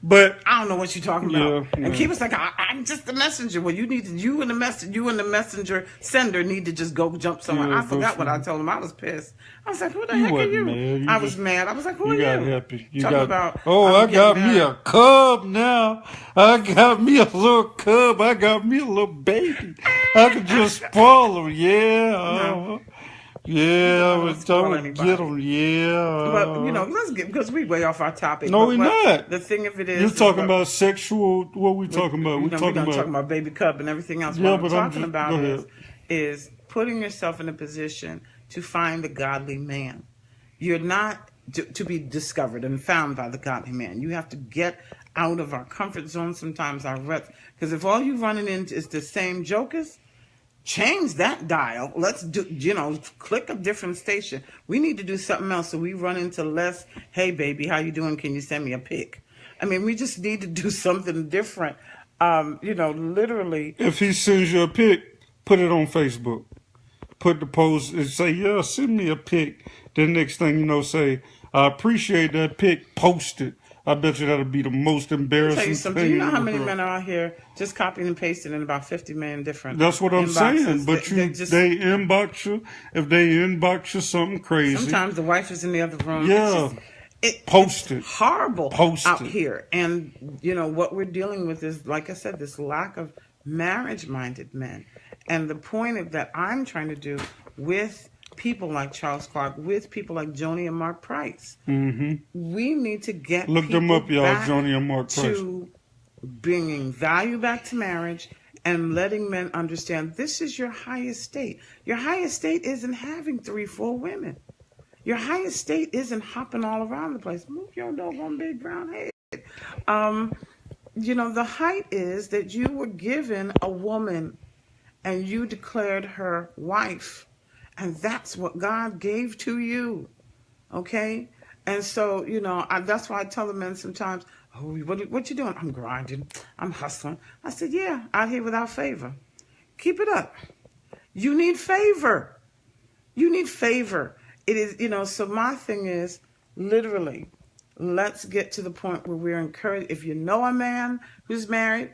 But I don't know what you're talking about. Yeah. And Keith was like, I'm just the messenger. Well, you and the messenger sender need to just go jump somewhere. Yeah, I forgot what I told him. I was pissed. I was like, who the You heck are wasn't you? mad. I was mad. I was like, who are you? got happy. You Talking got about, I got me a cub now. I got me a little cub. I got me a little baby. I could just spoil him. Yeah. Yeah, I was talking to get them. Yeah. But, let's get, because we way off our topic. No, we're not. The thing of it is. You're talking about sexual, what we talking about? We're talking about baby cub and everything else. Yeah, what but I'm talking about is putting yourself in a position to find the godly man. You're not to be discovered and found by the godly man. You have to get out of our comfort zone sometimes, our ruts. Because if all you're running into is the same jokers, change that dial. Let's do, click a different station. We need to do something else so we run into less, hey, baby, how you doing? Can you send me a pic? I mean, we just need to do something different. Literally. If he sends you a pic, put it on Facebook. Put the post and say, yeah, send me a pic. Then next thing you know, say, I appreciate that pic, post it. I bet you that'll be the most embarrassing thing. Tell you something. You know how many men are out here just copying and pasting in about 50 million different That's what I'm inboxes. saying. But they inbox you. If they inbox you something crazy. Sometimes the wife is in the other room. Yeah. Post it. Horrible out here. And, what we're dealing with is, like I said, this lack of marriage-minded men. And the point that I'm trying to do with people like Charles Clark, with people like Joni and Mark Price, we need to get Look them up, y'all, Joni and Mark Price. To bringing value back to marriage and letting men understand this is your highest state. Your highest state isn't having 3-4 women. Your highest state isn't hopping all around the place. Move your doggone big brown head. The height is that you were given a woman and you declared her wife. And that's what God gave to you. Okay? And so, that's why I tell the men sometimes, oh, what you doing? I'm grinding. I'm hustling. I said, yeah, out here without favor. Keep it up. You need favor. You need favor. It is, so my thing is, literally, let's get to the point where we're encouraged. If you know a man who's married,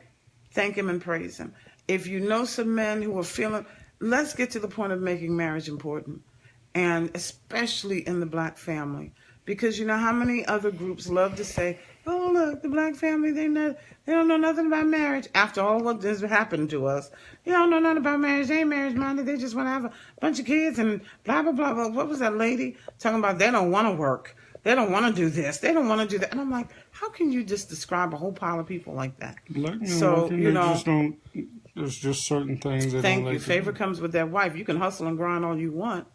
thank him and praise him. If you know some men who are feeling, let's get to the point of making marriage important. And especially in the black family. Because you know how many other groups love to say, oh, look, the black family, they don't know nothing about marriage. After all what has happened to us, they don't know nothing about marriage. They ain't marriage-minded. They just want to have a bunch of kids and blah, blah, blah, blah. What was that lady talking about? They don't want to work. They don't want to do this. They don't want to do that. And I'm like, how can you just describe a whole pile of people like that? Black men so, working, just don't, there's just certain things that thank don't you. like Favor comes with that wife. You can hustle and grind all you want.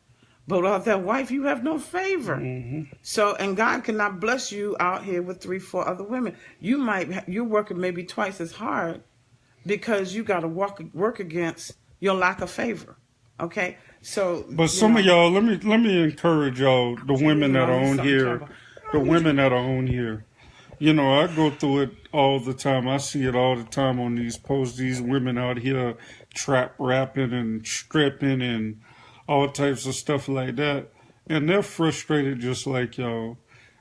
But without that wife, you have no favor. So, and God cannot bless you out here with 3-4 other women. You're working maybe twice as hard because you got to work against your lack of favor. Okay, so. But some of y'all, let me encourage y'all, the women that are on here, the women that are on here. I go through it all the time. I see it all the time on these posts. These women out here trap rapping and stripping and all types of stuff like that. And they're frustrated just like y'all.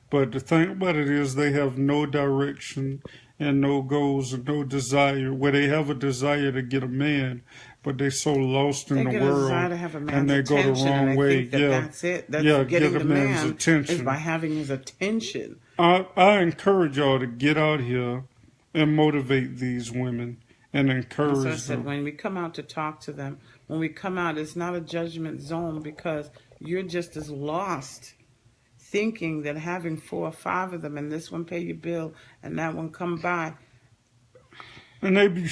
But the thing about it is they have no direction and no goals and no desire. Where they have a desire to get a man, but they're so lost in the world and they go the wrong way. That's it. That's getting the man's attention is by having his attention. I encourage y'all to get out here and motivate these women and encourage them. Said, when we come out to talk to them, when we come out, it's not a judgment zone, because you're just as lost thinking that having 4 or 5 of them and this one pay your bill and that one come by. And they be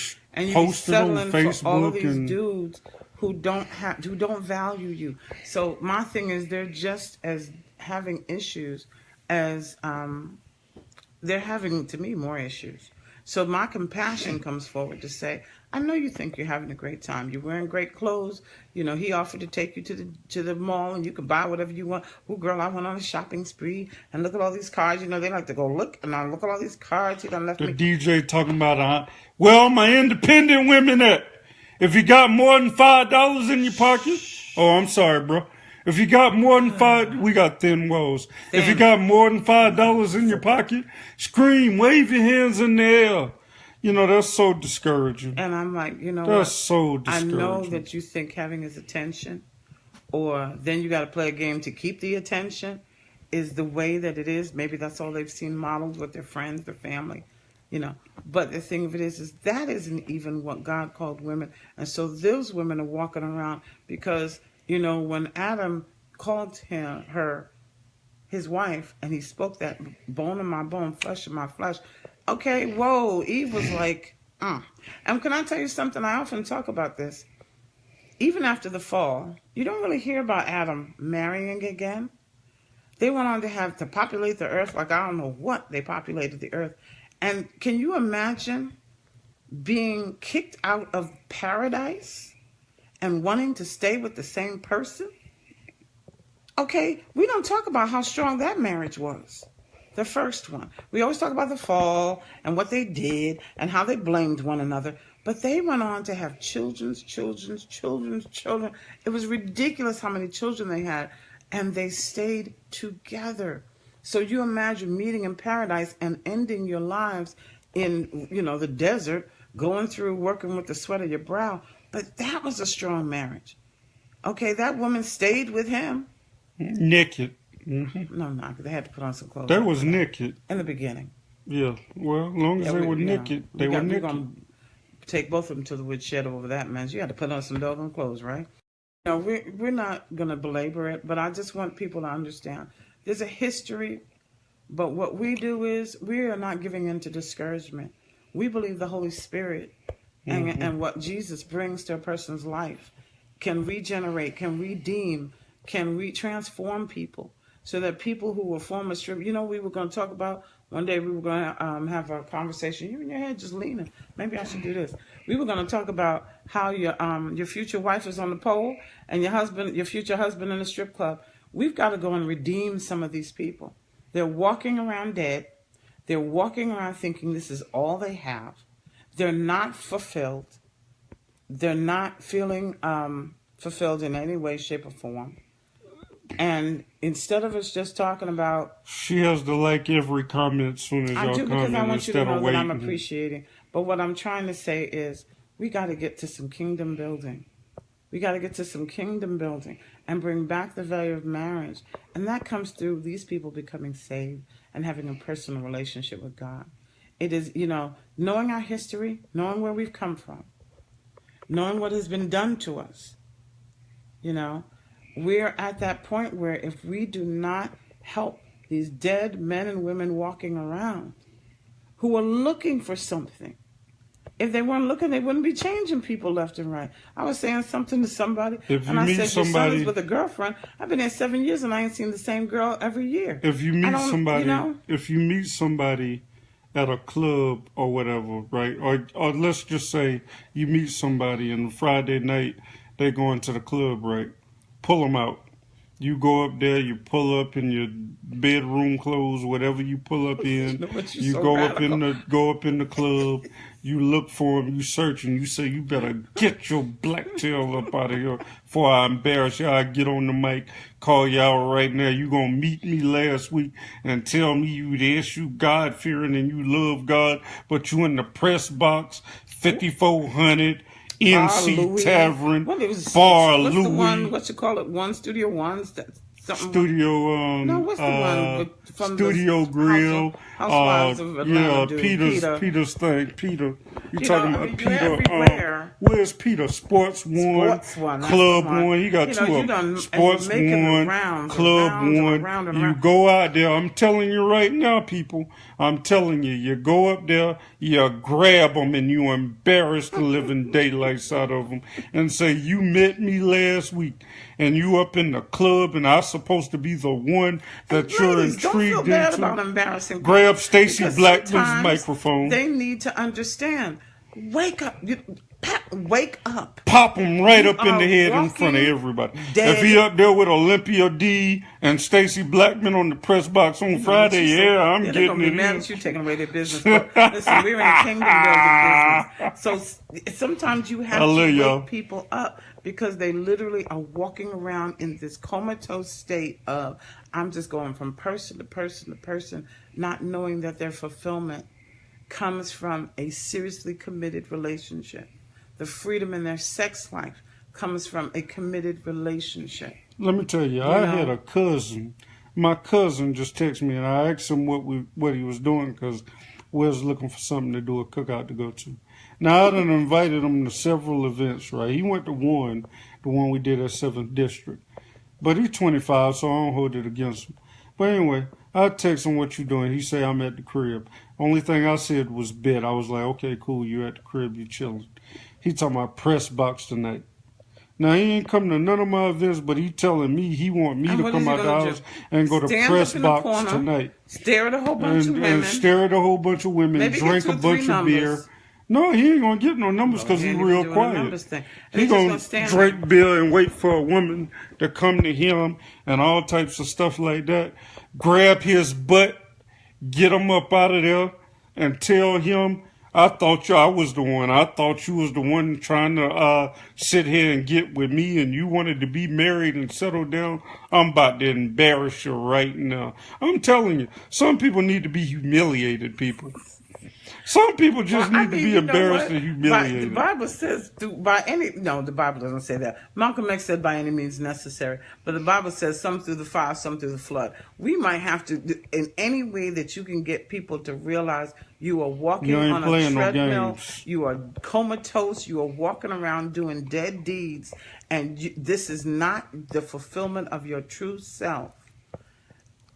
posting on Facebook for all of these dudes who don't value you. So my thing is, they're just as having issues as they're having, to me, more issues. So my compassion comes forward to say, I know you think you're having a great time. You're wearing great clothes. You know, he offered to take you to the mall and you can buy whatever you want. Oh, girl, I went on a shopping spree and look at all these cars. You know, they like to go look, and I look at all these cars. He done left me. The DJ talking about, well, my independent women at. If you got more than $5 in your pocket, oh, I'm sorry, bro. If you got more than we got thin walls. If you got more than $5 in your pocket, scream, wave your hands in the air. You know, that's so discouraging. And I'm like, you know that's so discouraging. I know that you think having his attention, or then you got to play a game to keep the attention, is the way that it is. Maybe that's all they've seen modeled with their friends, their family, you know. But the thing of it is that isn't even what God called women. And so those women are walking around because, you know, when Adam called her his wife, and he spoke that bone of my bone, flesh of my flesh. Okay, whoa, Eve was like, And can I tell you something? I often talk about this. Even after the fall, you don't really hear about Adam marrying again. They went on to populate the earth like I don't know what they populated the earth. And can you imagine being kicked out of paradise and wanting to stay with the same person? Okay, we don't talk about how strong that marriage was. The first one. We always talk about the fall and what they did and how they blamed one another. But they went on to have children's children. It was ridiculous how many children they had. And they stayed together. So you imagine meeting in paradise and ending your lives in, you know, the desert, going through working with the sweat of your brow. But that was a strong marriage. Okay, that woman stayed with him. Naked. Mm-hmm. No, they had to put on some clothes. That was naked. In the beginning. Yeah, well, as long as they were naked, they were naked. We're going to take both of them to the woodshed over that, man. You had to put on some doggone clothes, right? No, we're not going to belabor it, but I just want people to understand. There's a history, but what we do is we are not giving in to discouragement. We believe the Holy Spirit and what Jesus brings to a person's life can regenerate, can redeem, can transform people. So that people who were former strippers, you know, we were going to talk about, one day we were going to have a conversation. You in your head just leaning. Maybe I should do this. We were going to talk about how your future wife is on the pole and your future husband in a strip club. We've got to go and redeem some of these people. They're walking around dead. They're walking around thinking this is all they have. They're not fulfilled. They're not feeling fulfilled in any way, shape, or form. And instead of us just talking about... She has to like every comment as soon as y'all comment. I do, because I want you to know that I'm appreciating. But what I'm trying to say is we got to get to some kingdom building. We got to get to some kingdom building and bring back the value of marriage. And that comes through these people becoming saved and having a personal relationship with God. It is, you know, knowing our history, knowing where we've come from, knowing what has been done to us, you know. We're at that point where if we do not help these dead men and women walking around who are looking for something, if they weren't looking, they wouldn't be changing people left and right. I was saying something to somebody, and I said, your son is with a girlfriend. I've been there 7 years, and I ain't seen the same girl every year. If you meet somebody, you know? If you meet somebody at a club or whatever, right, or let's just say you meet somebody and Friday night they going to the club, right? Pull them out. You go up there, you pull up in your bedroom clothes, whatever you pull up in. You so go radical. up in the club. You look for them, you search, and you say, you better get your black tail up out of here before I embarrass you. I get on the mic, call you out right now. You gonna meet me last week and tell me you this, you God fearing and you love God, but you in the press box, 5400. NC Tavern, Bar what's Louis. The one, what you call it? One Studio One's something. Studio. No, what's the one from Studio the Grill. Housewives of Atlanta? Peter's thing. Peter. You talking about Peter? Everywhere. Where's Peter? Sports One. Club One. He got two of them. Sports One. Club One. You go out there. I'm telling you right now, people. I'm telling you. You go up there. You grab them and you embarrass the living daylights out of them and say, you met me last week and you up in the club and I'm supposed to be the one that you're intrigued don't feel bad into. About embarrassing Grab Stacey Blackman's microphone. They need to understand. Wake up. Wake up. Pop him right up in the head in front of everybody. If he up there with Olympia D and Stacey Blackman on the press box on Friday, I'm getting it. They're gonna be mad at you taking away their business. But listen, we're in a kingdom building business. So sometimes you have to wake people up because they literally are walking around in this comatose state of, I'm just going from person to person to person, not knowing that their fulfillment comes from a seriously committed relationship. The freedom in their sex life comes from a committed relationship. Let me tell you, I had a cousin. My cousin just texted me, and I asked him what he was doing because we was looking for something to do, a cookout to go to. Now, I done invited him to several events, right? He went to the one we did at 7th District. But he's 25, so I don't hold it against him. But anyway, I text him, what you doing? He say, I'm at the crib. Only thing I said was bet. I was like, okay, cool, you at the crib, you chilling. He talking about press box tonight. Now, he ain't coming to none of my events, but he telling me he want me to come out the house and go to press box tonight. Stare at a whole bunch of women. And stare at a whole bunch of women, maybe drink a bunch of beer. No, he ain't going to get no numbers because he's real quiet. He going to drink beer and wait for a woman to come to him and all types of stuff like that. Grab his butt, get him up out of there, and tell him, I thought I was the one. I thought you was the one trying to sit here and get with me and you wanted to be married and settle down. I'm about to embarrass you right now. I'm telling you, some people need to be humiliated, people. Some people just need to be embarrassed and humiliated. The Bible says, the Bible doesn't say that. Malcolm X said by any means necessary. But the Bible says some through the fire, some through the flood. We might have to, in any way that you can get people to realize you are walking on a treadmill, you are comatose, you are walking around doing dead deeds, and this is not the fulfillment of your true self.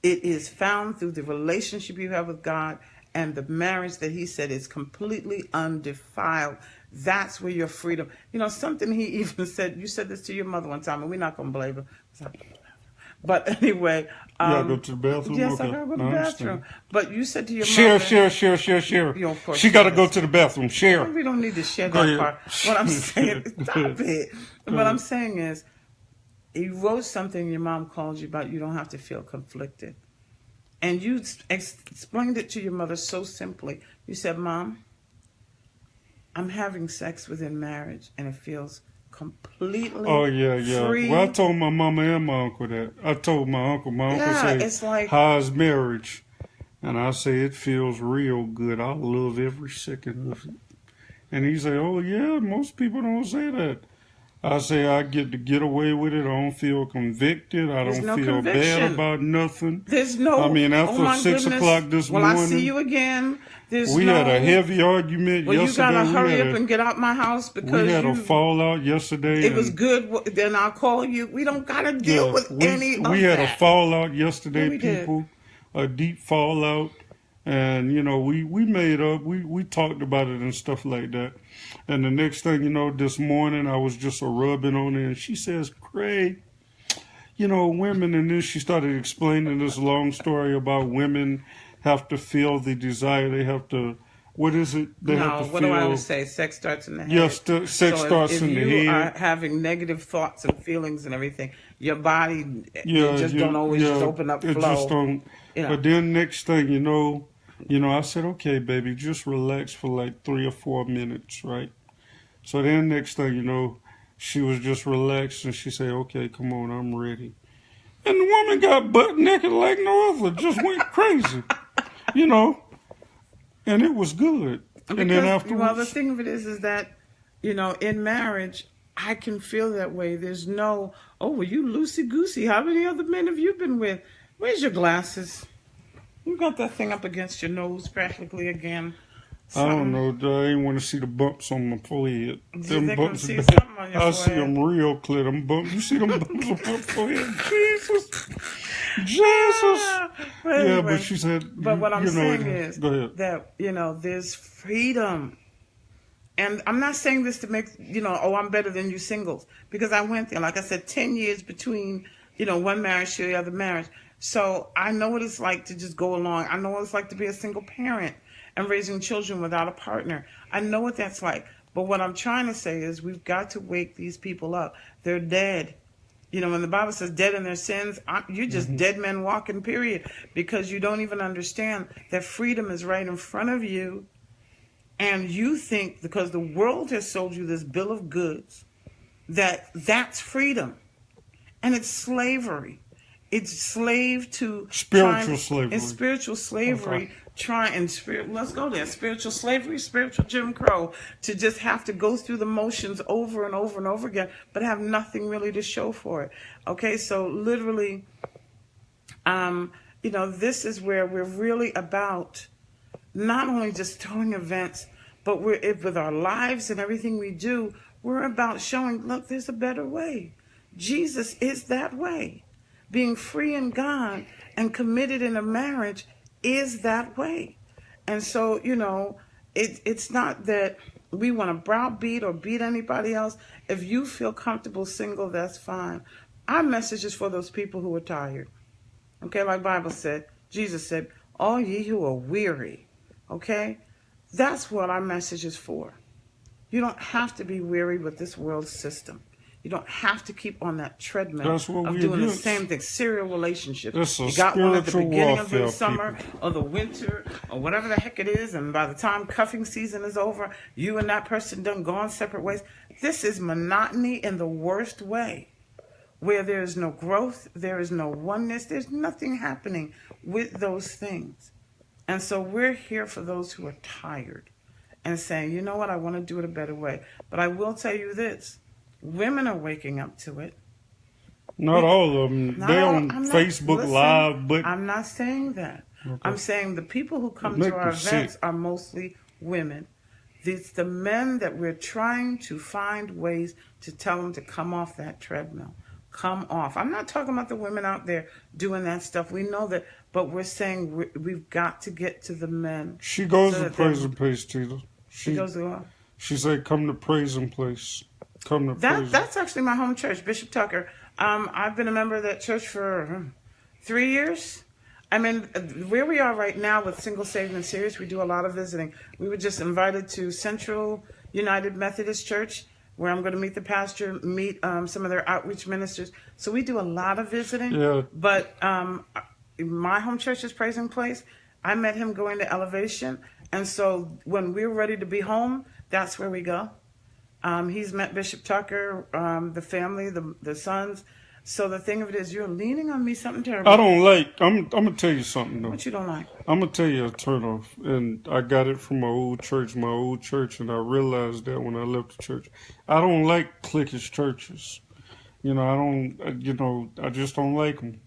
It is found through the relationship you have with God and the marriage that he said is completely undefiled. That's where your freedom. You know, something he even said, you said this to your mother one time, and we're not going to blame her. But anyway. You got to go to the bathroom? Yes, I got to go to the bathroom. But you said to your mother. Share. You know, of course, she got to go to the bathroom. Share. We don't need to share that part. What I'm saying, stop it. What I'm saying is, you wrote something your mom called you about, you don't have to feel conflicted. And you explained it to your mother so simply. You said, Mom, I'm having sex within marriage, and it feels completely free. Well, I told my mama and my uncle that. I told my uncle said, it's like, how's marriage? And I say, it feels real good. I love every second of it. And he said, oh, yeah, most people don't say that. I say I get to get away with it. I don't feel convicted. I don't feel bad about nothing. There's no. I mean, after 6 o'clock this morning. Well, I see you again. We had a heavy argument yesterday. You gotta hurry up and get out my house because we had a fallout yesterday. It was good. Then I'll call you. We don't gotta deal with any of that. We had a fallout yesterday, people. A deep fallout. And, you know, we made up, we talked about it and stuff like that. And the next thing you know, this morning, I was just rubbing on it. And she says, Craig, you know, women, and then she started explaining this long story about women have to feel the desire. They have to what is it? They have to what feel, do I always say? Sex starts in the head. Yes, sex starts if in the you head. are having negative thoughts and feelings and everything, your body don't always just open up it flow. Just don't. But then next thing you know, I said, okay, baby, just relax for like 3 or 4 minutes, right? So then next thing you know, she was just relaxed and she said, okay, come on, I'm ready. And the woman got butt naked like no other, just went crazy, and it was good. Because, and then afterwards, the thing of it is that, in marriage, I can feel that way. There's no, oh, well, you loosey-goosey. How many other men have you been with? Where's your glasses? You got that thing up against your nose practically again. Something. I don't know. I ain't want to see the bumps on my forehead. Them bumps. See I see them real clear. Them bumps. You see them bumps on my forehead? Jesus. But anyway, but she said. But what I'm saying is that there's freedom, and I'm not saying this to make I'm better than you singles, because I went there. Like I said, 10 years between one marriage to the other marriage. So I know what it's like to just go along. I know what it's like to be a single parent and raising children without a partner. I know what that's like. But what I'm trying to say is we've got to wake these people up. They're dead. When the Bible says dead in their sins, you're just dead men walking, period. Because you don't even understand that freedom is right in front of you. And you think, because the world has sold you this bill of goods, that's freedom. And it's slavery. It's spiritual slavery. It's spiritual slavery. Let's go there. Spiritual slavery, spiritual Jim Crow, to just have to go through the motions over and over and over again, but have nothing really to show for it. Okay, so literally, this is where we're really about not only just throwing events, but with our lives and everything we do, we're about showing, look, there's a better way. Jesus is that way. Being free in God and committed in a marriage is that way. And so, it's not that we want to browbeat or beat anybody else. If you feel comfortable single, that's fine. Our message is for those people who are tired. Okay, like Bible said, Jesus said, all ye who are weary. Okay? That's what our message is for. You don't have to be weary with this world system. You don't have to keep on that treadmill of doing the same thing. Serial relationships. You got one at the beginning of the summer or the winter or whatever the heck it is, and by the time cuffing season is over, you and that person done gone separate ways. This is monotony in the worst way, where there is no growth, there is no oneness, there's nothing happening with those things. And so we're here for those who are tired and saying, you know what, I want to do it a better way. But I will tell you this. Women are waking up to it. Not all of them. They're on Facebook Live, but I'm not saying that. Okay. I'm saying the people who come to our events are mostly women. It's the men that we're trying to find ways to tell them to come off that treadmill. Come off. I'm not talking about the women out there doing that stuff. We know that, but we're saying we've got to get to the men. She goes to praising place, Tita. She goes to what? She said, "Come to praising place." That's actually my home church, Bishop Tucker. I've been a member of that church for 3 years. I mean, where we are right now with Single, Saved, and Serious, we do a lot of visiting. We were just invited to Central United Methodist Church, where I'm going to meet the pastor, meet some of their outreach ministers. So we do a lot of visiting. Yeah. But my home church is Praising Place. I met him going to Elevation. And so when we're ready to be home, that's where we go. He's met Bishop Tucker, the family, the sons. So the thing of it is, you're leaning on me something terrible. I don't like, I'm going to tell you something, though. What you don't like? I'm going to tell you a turnoff. And I got it from my old church, and I realized that when I left the church. I don't like cliquish churches. I just don't like them.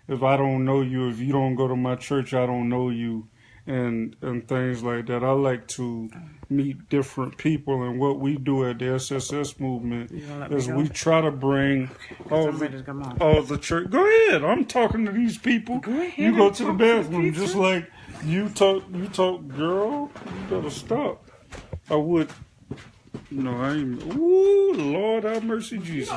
If I don't know you, if you don't go to my church, I don't know you. And things like that. I like to meet different people, and what we do at the SSS movement is we try to bring all the church. Go ahead, I'm talking to these people. Go ahead, you go to the bathroom just like you talk, girl. You better stop. I would. No, I ain't. Ooh, Lord have mercy, Jesus.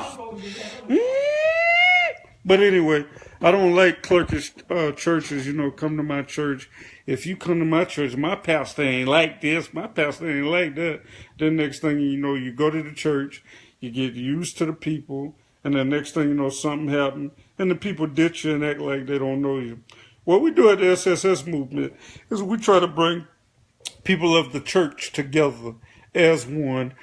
But anyway, I don't like clerkish churches, come to my church. If you come to my church, my pastor ain't like this, my pastor ain't like that. Then next thing you know, you go to the church, you get used to the people, and the next thing you know, something happened, and the people ditch you and act like they don't know you. What we do at the SSS movement is we try to bring people of the church together as one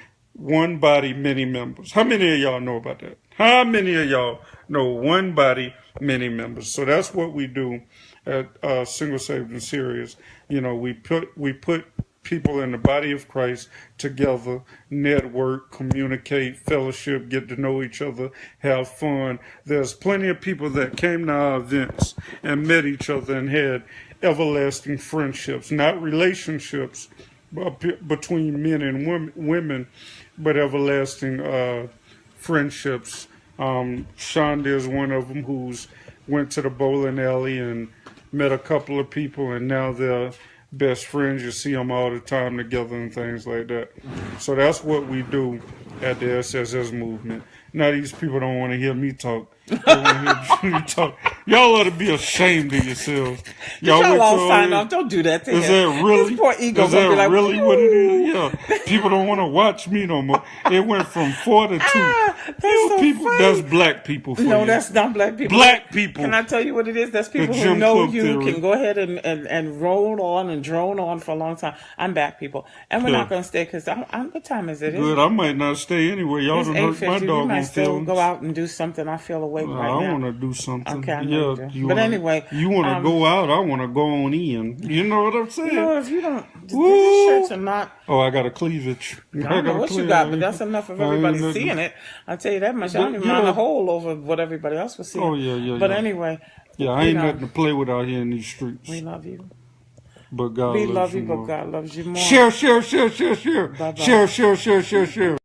body, many members. How many of y'all know about that? How many of y'all know one body, many members? So that's what we do at Single Saved and Serious. We put people in the body of Christ together, network, communicate, fellowship, get to know each other, have fun. There's plenty of people that came to our events and met each other and had everlasting friendships, not relationships between men and women, but everlasting friendships. Shonda is one of them who's went to the bowling alley and met a couple of people, and now they're best friends. You see them all the time together and things like that. So that's what we do at the SSS movement. Now these people don't want to hear me talk. They want to hear me talk. Y'all ought to be ashamed of yourselves. Y'all all sign off. Don't do that to him. Is that really? His poor ego is that like, really what it is? Yeah. People don't want to watch me no more. It went from 4 to 2. That's so people. funny. That's black people for No, you. that's not black people. Black people. Can I tell you what it is? That's people who know you, can go ahead and roll on and drone on for a long time. I'm back, people. And we're not going to stay because what time is it? Good. I might not stay anyway. Y'all don't hurt my dog. We might still go out and do something. I feel awake right now. I want to do something. Okay, I know you do. But anyway. You want to go out, I want to go on in. You know what I'm saying? If you don't, these shirts are not. Oh, I got a cleavage. I don't know what you got, but that's enough of everybody seeing it. I'll tell you that much. I don't even mind a hole over what everybody else was seeing. Oh, yeah. But anyway. Yeah, I ain't nothing to play with out here in these streets. We love you. But God loves you more. But God loves you more. Share. Bye-bye. Share.